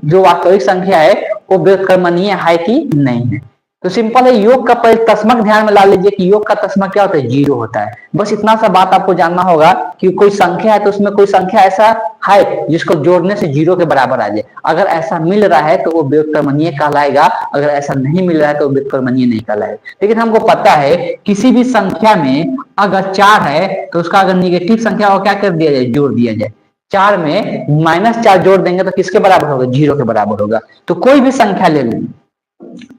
जो वास्तविक संख्या है वो व्युत्क्रमणीय है कि नहीं है, तो सिंपल है, योग का तस्मक ध्यान में ला लीजिए कि योग का तस्मक क्या होता है, 0 होता है। बस इतना सा बात आपको जानना होगा कि कोई संख्या है तो उसमें कोई संख्या ऐसा है जिसको जोड़ने से 0 के बराबर आ जाए। अगर ऐसा मिल रहा है तो वो व्युत्क्रमणीय कहलाएगा, अगर ऐसा नहीं मिल रहा है तो व्युत्क्रमणीय नहीं कहलाएगा। लेकिन हमको पता है किसी भी संख्या में अगर 4 है तो उसका अगर निगेटिव संख्या हो क्या कर दिया जाए, जोड़ दिया जाए। 4 में -4 जोड़ देंगे तो किसके बराबर होगा, 0 के बराबर होगा। तो कोई भी संख्या ले लेंगे,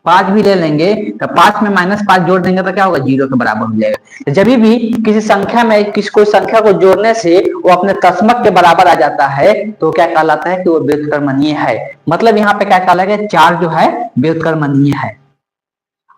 5 भी ले लेंगे, तो 5 में -5 जोड़ देंगे तो क्या होगा, 0 के बराबर हो जाएगा। जब भी किसी संख्या में कोई संख्या को जोड़ने से वो अपने तस्मक के बराबर आ जाता है तो क्या कहलाता है कि वो व्युत्क्रमणीय है। मतलब यहाँ पे क्या कहलाएगा, 4 जो है व्युत्क्रमणीय है।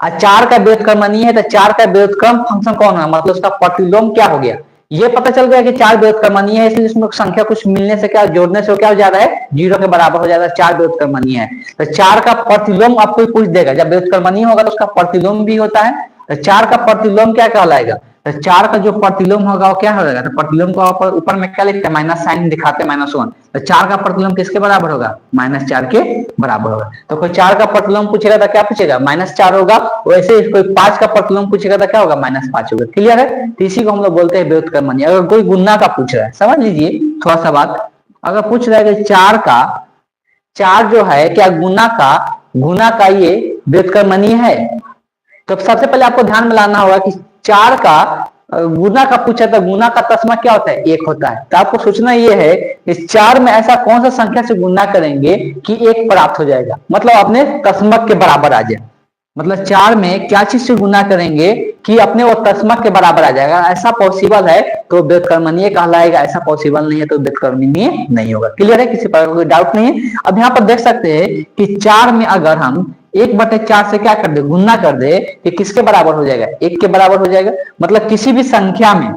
4 का व्युत्क्रमणीय है तो 4 का व्युत्क्रम फंक्शन कौन है, मतलब उसका प्रतिलोम क्या हो गया। ये पता चल गया कि 4 व्युत्क्रमणीय है, इसलिए इसमें संख्या कुछ मिलने से क्या जोड़ने से क्या हो जा रहा है, 0 के बराबर हो जाता है। 4 व्युत्क्रमणीय है तो 4 का प्रतिलोम आपको पूछ देगा, जब व्युत्क्रमणीय होगा तो उसका प्रतिलोम भी होता है। तो 4 का प्रतिलोम क्या कहलाएगा, तो 4 का जो प्रतिलोम होगा वो क्या हो जाएगा, तो प्रतिलोम को ऊपर में क्या लिखते हैं, माइनस साइन दिखाते हैं, -1। तो 4 का प्रतिलोम किसके बराबर होगा, -4 के बराबर होगा। तो कोई 4 का प्रतिलोम पूछेगा तो क्या पूछेगा, -4 होगा। वैसे कोई 5 का प्रतिलोम पूछेगा तो क्या होगा, -5 होगा। क्लियर है, तो इसी को हम लोग बोलते हैं व्युत्क्रमणीय। अगर कोई गुना का पूछ रहा है, समझ लीजिए थोड़ा सा बात, अगर पूछ रहा है कि 4 जो है क्या गुना का ये व्युत्क्रमणीय है, तो सबसे पहले आपको ध्यान में लाना होगा कि 4 का गुना का पूछा तो गुना का तस्मक क्या होता है, 1 होता है। तो आपको सोचना ये है कि 4 में ऐसा कौन सा संख्या से गुना करेंगे कि 1 प्राप्त हो जाएगा, मतलब अपने तस्मक के बराबर आ जाए। मतलब 4 में क्या चीज से गुना करेंगे कि अपने वो तस्मक के बराबर आ जाएगा। ऐसा पॉसिबल है तो व्युत्क्रमणीय कहलाएगा, ऐसा पॉसिबल नहीं है तो व्युत्क्रमणीय नहीं होगा। क्लियर है, किसी प्रकार का कोई डाउट नहीं है। अब यहाँ पर देख सकते हैं कि 4 में अगर हम 1/4 से क्या कर दे, गुना कर दे, कि किसके बराबर हो जाएगा, 1 के बराबर हो जाएगा। मतलब किसी भी संख्या में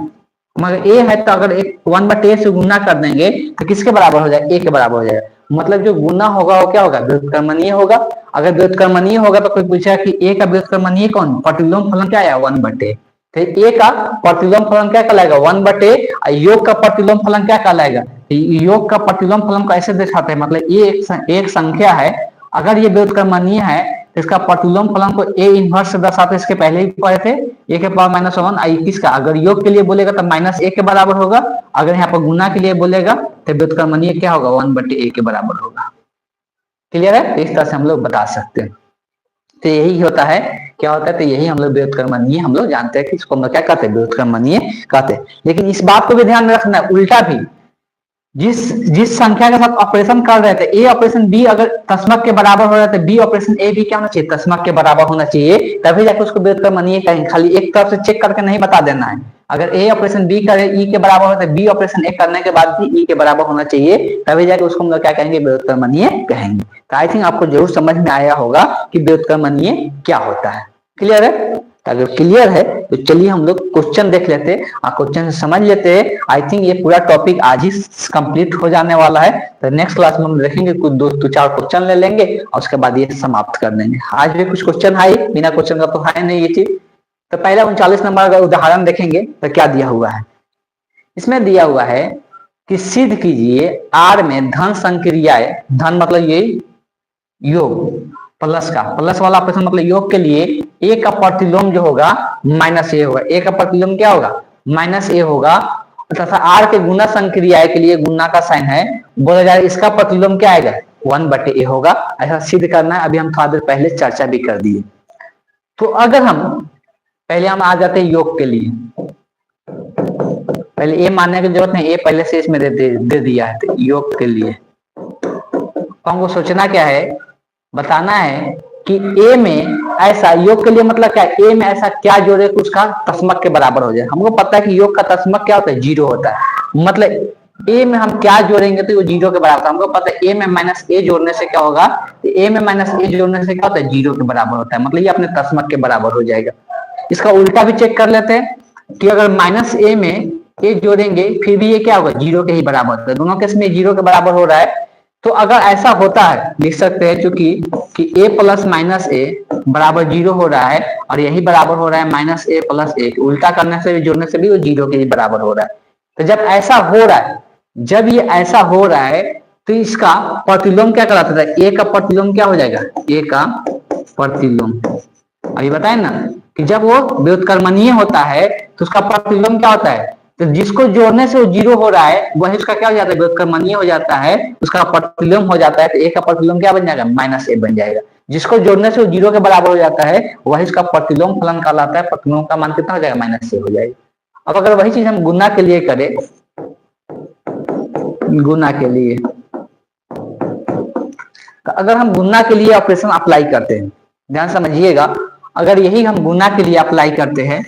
मगर ए है तो अगर 1/a से गुना कर देंगे तो किसके बराबर हो जाएगा, 1 के बराबर हो जाएगा। मतलब जो गुना होगा वो क्या होगा, व्युत्क्रमणीय होगा। अगर व्युत्क्रमणीय होगा तो कोई पूछा कि ए का व्युत्क्रमणीय कौन, प्रतिलोम फलन क्या आया, 1/a। तो ए का प्रतिलोम फलन क्या कहलाएगा, 1/a। योग का प्रतिलोम फलन क्या कहलाएगा, योग का प्रतिलोम फलन को ऐसे दिखाते हैं, मतलब ये एक संख्या है, अगर ये व्युत्क्रमणीय है तो इसका प्रतिलोम फलन को ए इनवर्स से दर्शाते, इसके पहले ही पढ़े थे, ए के पावर -1 21 का। अगर योग के लिए बोलेगा तो -1 के बराबर होगा, अगर यहाँ पर गुना के लिए बोलेगा तो व्युत्क्रमणीय क्या होगा, 1/a के बराबर होगा। क्लियर है, तो इस तरह से हम लोग बता सकते हैं। तो यही होता है, क्या होता है, तो यही हम लोग व्युत्क्रमणीय हम लोग जानते हैं कि इसको हम लोग क्या कहते हैं, व्युत्क्रमणीय कहते हैं। लेकिन इस बात को भी ध्यान में रखना है, उल्टा भी जिस संख्या के साथ ऑपरेशन कर रहे थे, ए ऑपरेशन बी अगर तस्मक के बराबर हो रहा है तो बी ऑपरेशन ए भी क्या होना चाहिए, तस्मक के बराबर होना चाहिए, तभी जाकर उसको व्युत्क्रमणीय कहेंगे। खाली एक तरफ से चेक करके नहीं बता देना है। अगर ए ऑपरेशन बी करे ई के बराबर हो तो बी ऑपरेशन ए करने के बाद भी ई के बराबर होना चाहिए, तभी जाके उसको हम लोग क्या कहेंगे, व्युत्क्रमणीय कहेंगे। तो आई थिंक आपको जरूर समझ में आया होगा कि व्युत्क्रमणीय क्या होता है। क्लियर है? तो अगर क्लियर है तो चलिए हम लोग क्वेश्चन देख लेते हैं और क्वेश्चन से समझ लेते हैं। आई थिंक ये पूरा टॉपिक आज ही कंप्लीट हो जाने वाला है, तो नेक्स्ट क्लास में हम देखेंगे कुछ 2-4 क्वेश्चन ले लेंगे और उसके बाद ये समाप्त कर देंगे। आज भी कुछ क्वेश्चन है, बिना क्वेश्चन का तो है नहीं ये चीज। तो पहला 39 नंबर का उदाहरण देखेंगे तो क्या दिया हुआ है। इसमें दिया हुआ है कि सिद्ध कीजिए आर में धन संक्रियाएं, धन मतलब ये योग, प्लस का प्लस वाला ऑपरेशन मतलब योग के लिए ए का प्रतिलोम जो होगा माइनस ए होगा। ए का प्रतिलोम क्या होगा, माइनस ए होगा, तथा आर के गुना संक्रिया के लिए गुना का साइन है, बोला जाए इसका प्रतिलोम क्या आएगा, 1/a होगा। ऐसा सिद्ध करना है, अभी हम थोड़ा देर पहले चर्चा भी कर दिए। तो अगर हम पहले हम आ जाते हैं योग के लिए, पहले ए मानने की जरूरत नहीं, ए पहले से इसमें दे दिया है। तो योग के लिए तो हमको सोचना क्या है, बताना है कि ए में ऐसा, योग के लिए मतलब क्या, ए में ऐसा क्या जोड़े कि उसका तस्मक के बराबर हो जाए। हमको पता है कि योग का तस्मक क्या होता है, 0 होता है। मतलब ए में हम क्या जोड़ेंगे तो वो 0 के बराबर। हमको पता है ए में माइनस ए जोड़ने से क्या होगा, तो ए में माइनस ए जोड़ने से क्या होता है, 0 के बराबर होता है। मतलब ये अपने तस्मक के बराबर हो जाएगा। इसका उल्टा भी चेक कर लेते हैं कि अगर माइनस ए में ए जोड़ेंगे फिर भी ये क्या होगा, 0 के ही बराबर होता है। दोनों केस में 0 के बराबर हो रहा है। तो अगर ऐसा होता है, लिख सकते हैं चूंकि कि a प्लस माइनस ए बराबर 0 हो रहा है और यही बराबर हो रहा है माइनस ए प्लस ए, उल्टा करने से भी जोड़ने से भी वो 0 के ही बराबर हो रहा है। तो जब ऐसा हो रहा है, जब ये ऐसा हो रहा है तो इसका प्रतिलोम क्या कहलाता है, ए का प्रतिलोम क्या हो जाएगा, ए का प्रतिलोम। अभी बताए ना कि जब वो व्युत्क्रमणीय होता है तो उसका प्रतिलोम क्या होता है, तो जिसको जोड़ने से वो 0 हो रहा है वही उसका क्या हो जाता है, व्युत्क्रमणीय हो जाता है, उसका प्रतिलोम हो जाता है। तो ए का प्रतिलोम क्या बन जाएगा, माइनस ए बन जाएगा। जिसको जोड़ने से वो 0 के बराबर हो जाता है वही इसका प्रतिलोम फलन कहलाता है। प्रतिलोम का मान कितना हो जाएगा, माइनस ए हो जाएगा। अब अगर वही चीज हम गुना के लिए करें, गुना के लिए, तो अगर हम गुना के लिए ऑपरेशन अप्लाई करते हैं, ध्यान समझिएगा, अगर यही हम गुना के लिए अप्लाई करते हैं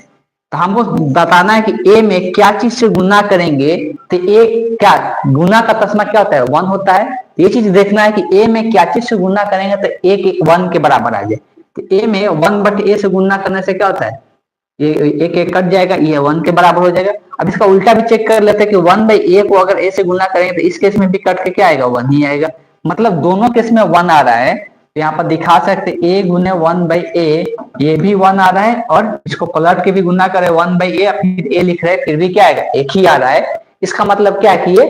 तो हमको बताना है कि ए में क्या चीज से गुना करेंगे तो ए क्या, गुना का तस्मा क्या होता है, 1 होता है। तो ये चीज देखना है कि ए में क्या चीज से गुना करेंगे तो ए के 1 के बराबर आ जाए। तो ए में 1/a से गुना करने से क्या होता है, ये एक एक कट जाएगा, ये 1 के बराबर हो जाएगा। अब इसका उल्टा भी चेक कर लेते हैं कि 1/a को अगर a से गुना करेंगे तो इस केस में भी कट के क्या आएगा, 1 ही आएगा। मतलब दोनों केस में 1 आ रहा है। तो यहाँ पर दिखा सकते a गुने 1/a, ये भी 1 आ रहा है, और इसको पलट के भी गुना करे 1/a, फिर a लिख रहे हैं फिर भी क्या आएगा, एक ही आ रहा है। इसका मतलब क्या है कि ये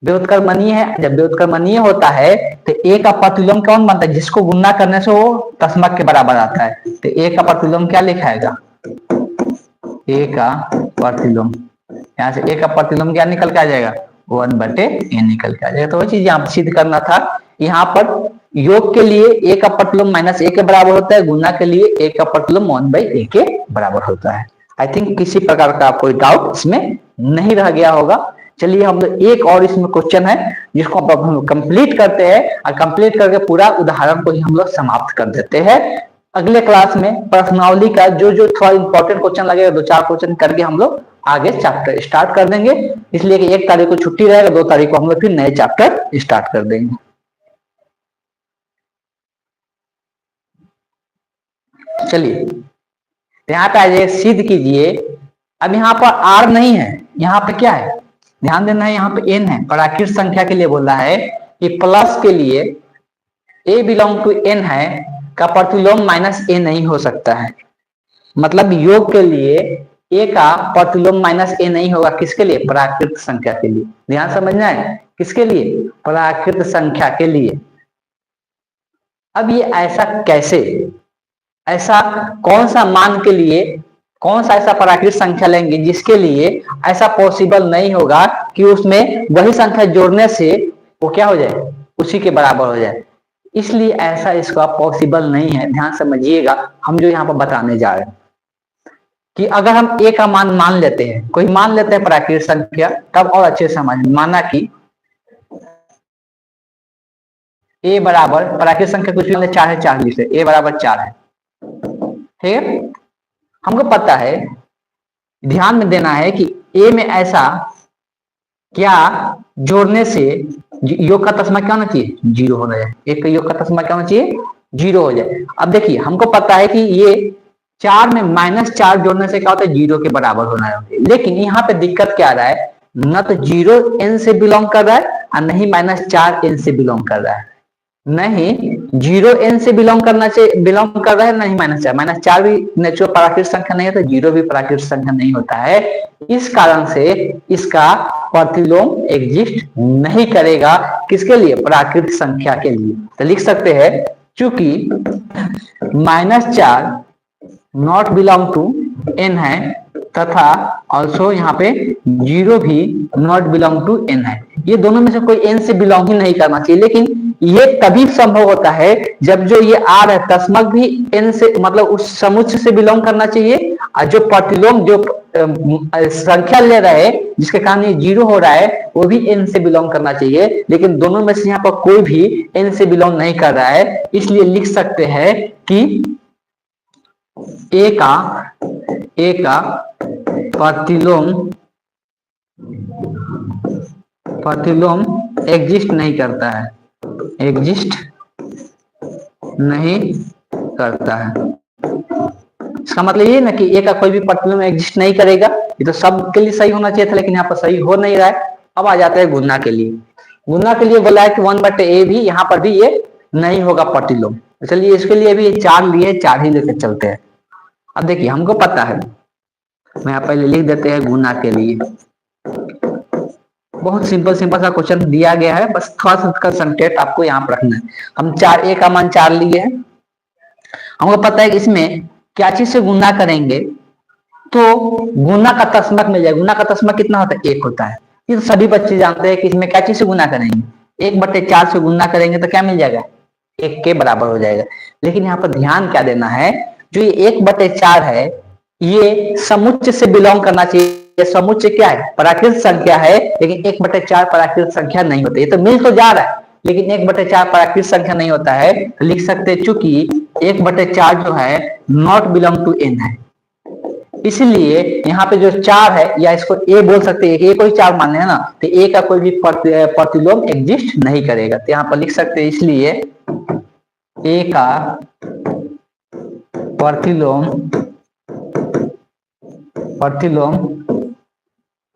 व्युत्क्रमणीय है। जब व्युत्क्रमणीय होता है तो a का प्रतिलोम कौन बनता है, जिसको गुना करने से वो तस्मक के बराबर आता है। तो a का प्रतिलोम क्या लिखाएगा, ए का प्रतिलोम, यहाँ से ए का प्रतिलोम क्या निकल के आ जाएगा, 1/a निकल के आ जाएगा। तो वही चीज यहाँ सिद्ध करना था। यहाँ पर योग के लिए ए का प्रतिलोम माइनस ए के बराबर होता है, गुना के लिए ए का प्रतिलोम 1/a के बराबर होता है। आई थिंक किसी प्रकार का कोई डाउट इसमें नहीं रह गया होगा। चलिए हम लोग एक और इसमें क्वेश्चन है जिसको हम कंप्लीट करते हैं, और कंप्लीट करके पूरा उदाहरण को ही हम लोग समाप्त कर देते हैं। अगले क्लास में प्रश्नावली का जो जो थोड़ा इंपॉर्टेंट क्वेश्चन लगेगा 2-4 क्वेश्चन करके हम लोग आगे चैप्टर स्टार्ट कर देंगे। इसलिए कि 1 तारीख को छुट्टी रहेगा, 2 तारीख को हम लोग फिर नए चैप्टर स्टार्ट कर देंगे। चलिए यहाँ पे आ जाइए, सिद्ध कीजिए। अब यहाँ पर आर नहीं है, यहाँ पे क्या है, ध्यान देना है, यहाँ पे एन है। प्राकृत संख्या के लिए बोला है कि प्लस के लिए ए बिलोंग टू एन है का प्रतिलोम माइनस ए नहीं हो सकता है। मतलब योग के लिए ए का प्रतिलोम माइनस ए नहीं होगा। किसके लिए, प्राकृत संख्या के लिए। ध्यान समझना है, किसके लिए, प्राकृत संख्या के लिए। अब ये ऐसा कैसे, ऐसा कौन सा मान के लिए, कौन सा ऐसा प्राकृत संख्या लेंगे जिसके लिए ऐसा पॉसिबल नहीं होगा कि उसमें वही संख्या जोड़ने से वो क्या हो जाए, उसी के बराबर हो जाए। इसलिए ऐसा इसका पॉसिबल नहीं है। ध्यान समझिएगा, हम जो यहाँ पर बताने जा रहे हैं कि अगर हम ए का मान लेते हैं, कोई मान लेते हैं प्राकृत संख्या, तब और अच्छे से समझ, माना कि ए बराबर प्राकृत संख्या कुछ भी 4 है, 4 लिखे, ए बराबर 4 है, ठीक है। हमको पता है ध्यान में देना है कि ए में ऐसा क्या जोड़ने से योग का तस्मा क्या होना चाहिए, जीरो होना चाहिए। एक का योग का तस्मा क्या होना चाहिए, जीरो हो जाए। अब देखिए हमको पता है कि ये 4 में -4 जोड़ने से क्या होता है, जीरो के बराबर होना है। लेकिन यहाँ पे दिक्कत क्या आ रहा है, न तो जीरो n से बिलोंग कर रहा है और नहीं -4 n से बिलोंग कर रहा है। नहीं जीरो n से बिलोंग करना चाहिए, बिलोंग कर रहा है, नहीं -4 भी नेचुरल प्राकृतिक संख्या नहीं होता, जीरो भी प्राकृतिक संख्या नहीं होता है। इस कारण से इसका प्रतिलोम एग्जिस्ट नहीं करेगा। किसके लिए, प्राकृतिक संख्या के लिए। तो लिख सकते हैं चूंकि -4 नॉट बिलोंग टू n है तथा ऑल्सो यहाँ पे जीरो भी नॉट बिलोंग टू n है। ये दोनों में से कोई n से बिलोंग ही नहीं करना चाहिए। लेकिन ये तभी संभव होता है जब जो ये r है तस्मक भी n से मतलब उस समुच्चय से बिलोंग करना चाहिए, और जो प्रतिलोम जो संख्या ले रहा है जिसके कारण ये जीरो हो रहा है वो भी n से बिलोंग करना चाहिए। लेकिन दोनों में से यहाँ पर कोई भी n से बिलोंग नहीं कर रहा है, इसलिए लिख सकते हैं कि ए का प्रतिलोम एग्जिस्ट नहीं करता है, एग्जिस्ट नहीं करता है। इसका मतलब ये ना कि ए का कोई भी प्रतिलोम एग्जिस्ट नहीं करेगा। ये तो सबके लिए सही होना चाहिए था, लेकिन यहाँ पर सही हो नहीं रहा है। अब आ जाते हैं गुणा के लिए। गुणा के लिए बोला है कि 1/a भी यहाँ पर भी ये नहीं होगा प्रतिलोम। चलिए इसके लिए भी 4 लिए, 4 ही लेकर चलते हैं। अब देखिए हमको पता है, मैं यहाँ पहले लिख देते हैं गुणा के लिए। बहुत सिंपल सा क्वेश्चन दिया गया है, बस थोड़ा सा कंसंट्रेट आपको यहाँ पर रखना है। हम 4 a का मान 4 लिए हैं। हमको पता है कि इसमें क्या चीज से गुणा करेंगे तो गुणा का तस्मक मिल जाएगा। गुणा का तस्मक कितना होता है, 1 होता है। ये तो सभी बच्चे जानते हैं कि इसमें क्या चीज से गुणा करेंगे, 1/4 से गुणा करेंगे तो क्या मिल जाएगा, 1 के बराबर हो जाएगा। लेकिन यहाँ पर ध्यान क्या देना है, जो ये 1/4 है ये समुच्चय से बिलोंग करना चाहिए। समुच्चय क्या है, प्राकृतिक संख्या है, लेकिन 1/4 प्राकृतिक संख्या नहीं होती। ये तो मिल तो जा रहा है लेकिन 1/4 प्राकृतिक संख्या नहीं होता है। तो लिख सकते हैं चूंकि 1/4 जो है नॉट बिलोंग टू n है, इसलिए यहाँ पे जो 4 है या इसको a बोल सकते हैं, a को ही 4 मानने हैं ना, तो a का कोई भी प्रतिलोम एग्जिस्ट नहीं करेगा। तो यहाँ पर लिख सकते हैं इसलिए a का प्रतिलोम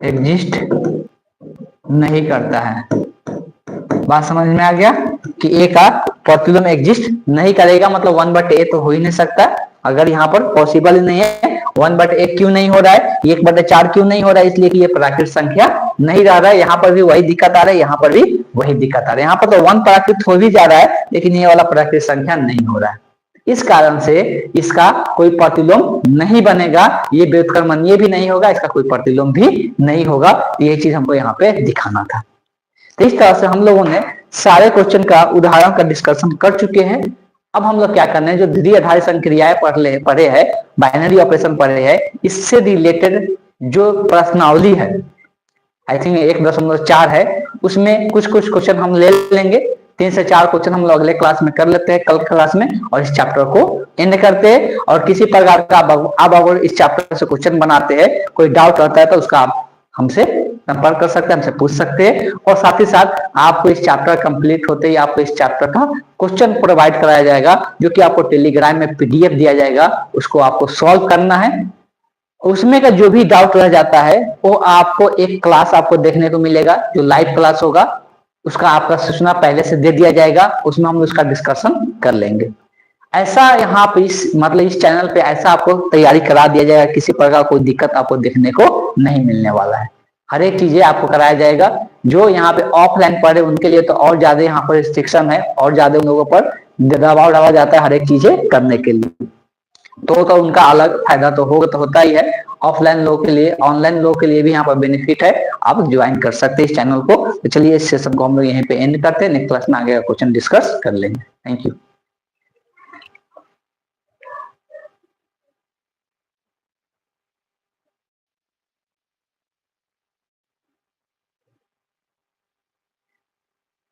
एग्जिस्ट नहीं करता है। बात समझ में आ गया कि a का प्रतिलोम एग्जिस्ट नहीं करेगा, मतलब 1/a तो हो ही नहीं सकता। अगर यहाँ पर पॉसिबल ही नहीं है, 1/a क्यों नहीं हो रहा है, 1/4 क्यों नहीं हो रहा है, इसलिए कि ये प्राकृतिक संख्या नहीं रह रहा है। यहाँ पर भी वही दिक्कत आ रहा है, यहाँ पर भी वही दिक्कत आ रहा है। यहाँ पर तो 1 प्राकृतिक हो भी जा रहा है लेकिन ये वाला प्राकृतिक संख्या नहीं हो रहा है। इस कारण से इसका कोई प्रतिलोम नहीं बनेगा, ये व्युत्क्रमणीय भी नहीं होगा, इसका कोई प्रतिलोम भी नहीं होगा। ये चीज हमको यहाँ पे दिखाना था। तो इस तरह से हम लोगों ने सारे क्वेश्चन का उदाहरण का डिस्कशन कर चुके हैं। अब हम लोग क्या करने हैं, जो द्वितीय आधारित संक्रियाएं पढ़े हैं, बाइनरी ऑपरेशन पढ़े हैं, इससे रिलेटेड जो प्रश्नावली है आई थिंक 1.4 है, उसमें कुछ क्वेश्चन हम ले लेंगे। 3 से 4 क्वेश्चन हम लोग अगले क्लास में कर लेते हैं, कल क्लास में, और इस चैप्टर को एंड करते हैं। और किसी प्रकार का आप अगर इस चैप्टर से क्वेश्चन बनाते हैं, कोई डाउट रहता है तो उसका आप हमसे संपर्क कर सकते हैं, हमसे पूछ सकते हैं। और साथ ही साथ आपको इस चैप्टर कंप्लीट होते ही आपको इस चैप्टर का क्वेश्चन प्रोवाइड कराया जाएगा, जो कि आपको टेलीग्राम में PDF दिया जाएगा, उसको आपको सॉल्व करना है। उसमें का जो भी डाउट रह जाता है वो आपको एक क्लास आपको देखने को मिलेगा, जो लाइव क्लास होगा, उसका आपका सूचना पहले से दे दिया जाएगा, उसमें हम उसका डिस्कशन कर लेंगे। ऐसा यहाँ पे इस चैनल पे ऐसा आपको तैयारी करा दिया जाएगा, किसी प्रकार कोई दिक्कत आपको देखने को नहीं मिलने वाला है। हर एक चीजें आपको कराया जाएगा। जो यहाँ पे ऑफलाइन पढ़े उनके लिए तो और ज्यादा यहाँ पर रिस्ट्रिक्शन है, और ज्यादा उन लोगों पर दबाव डाला जाता है हर एक चीजें करने के लिए। तो उनका अलग फायदा तो होता ही है। ऑफलाइन लोगों के लिए, ऑनलाइन लोगों के लिए भी यहाँ पर बेनिफिट है, आप ज्वाइन कर सकते हैं इस चैनल को। तो चलिए इस सेशन को हम लोग यहीं पे एंड करते हैं, नेक्स्ट क्लास में आगे का क्वेश्चन डिस्कस कर लेंगे। Thank you.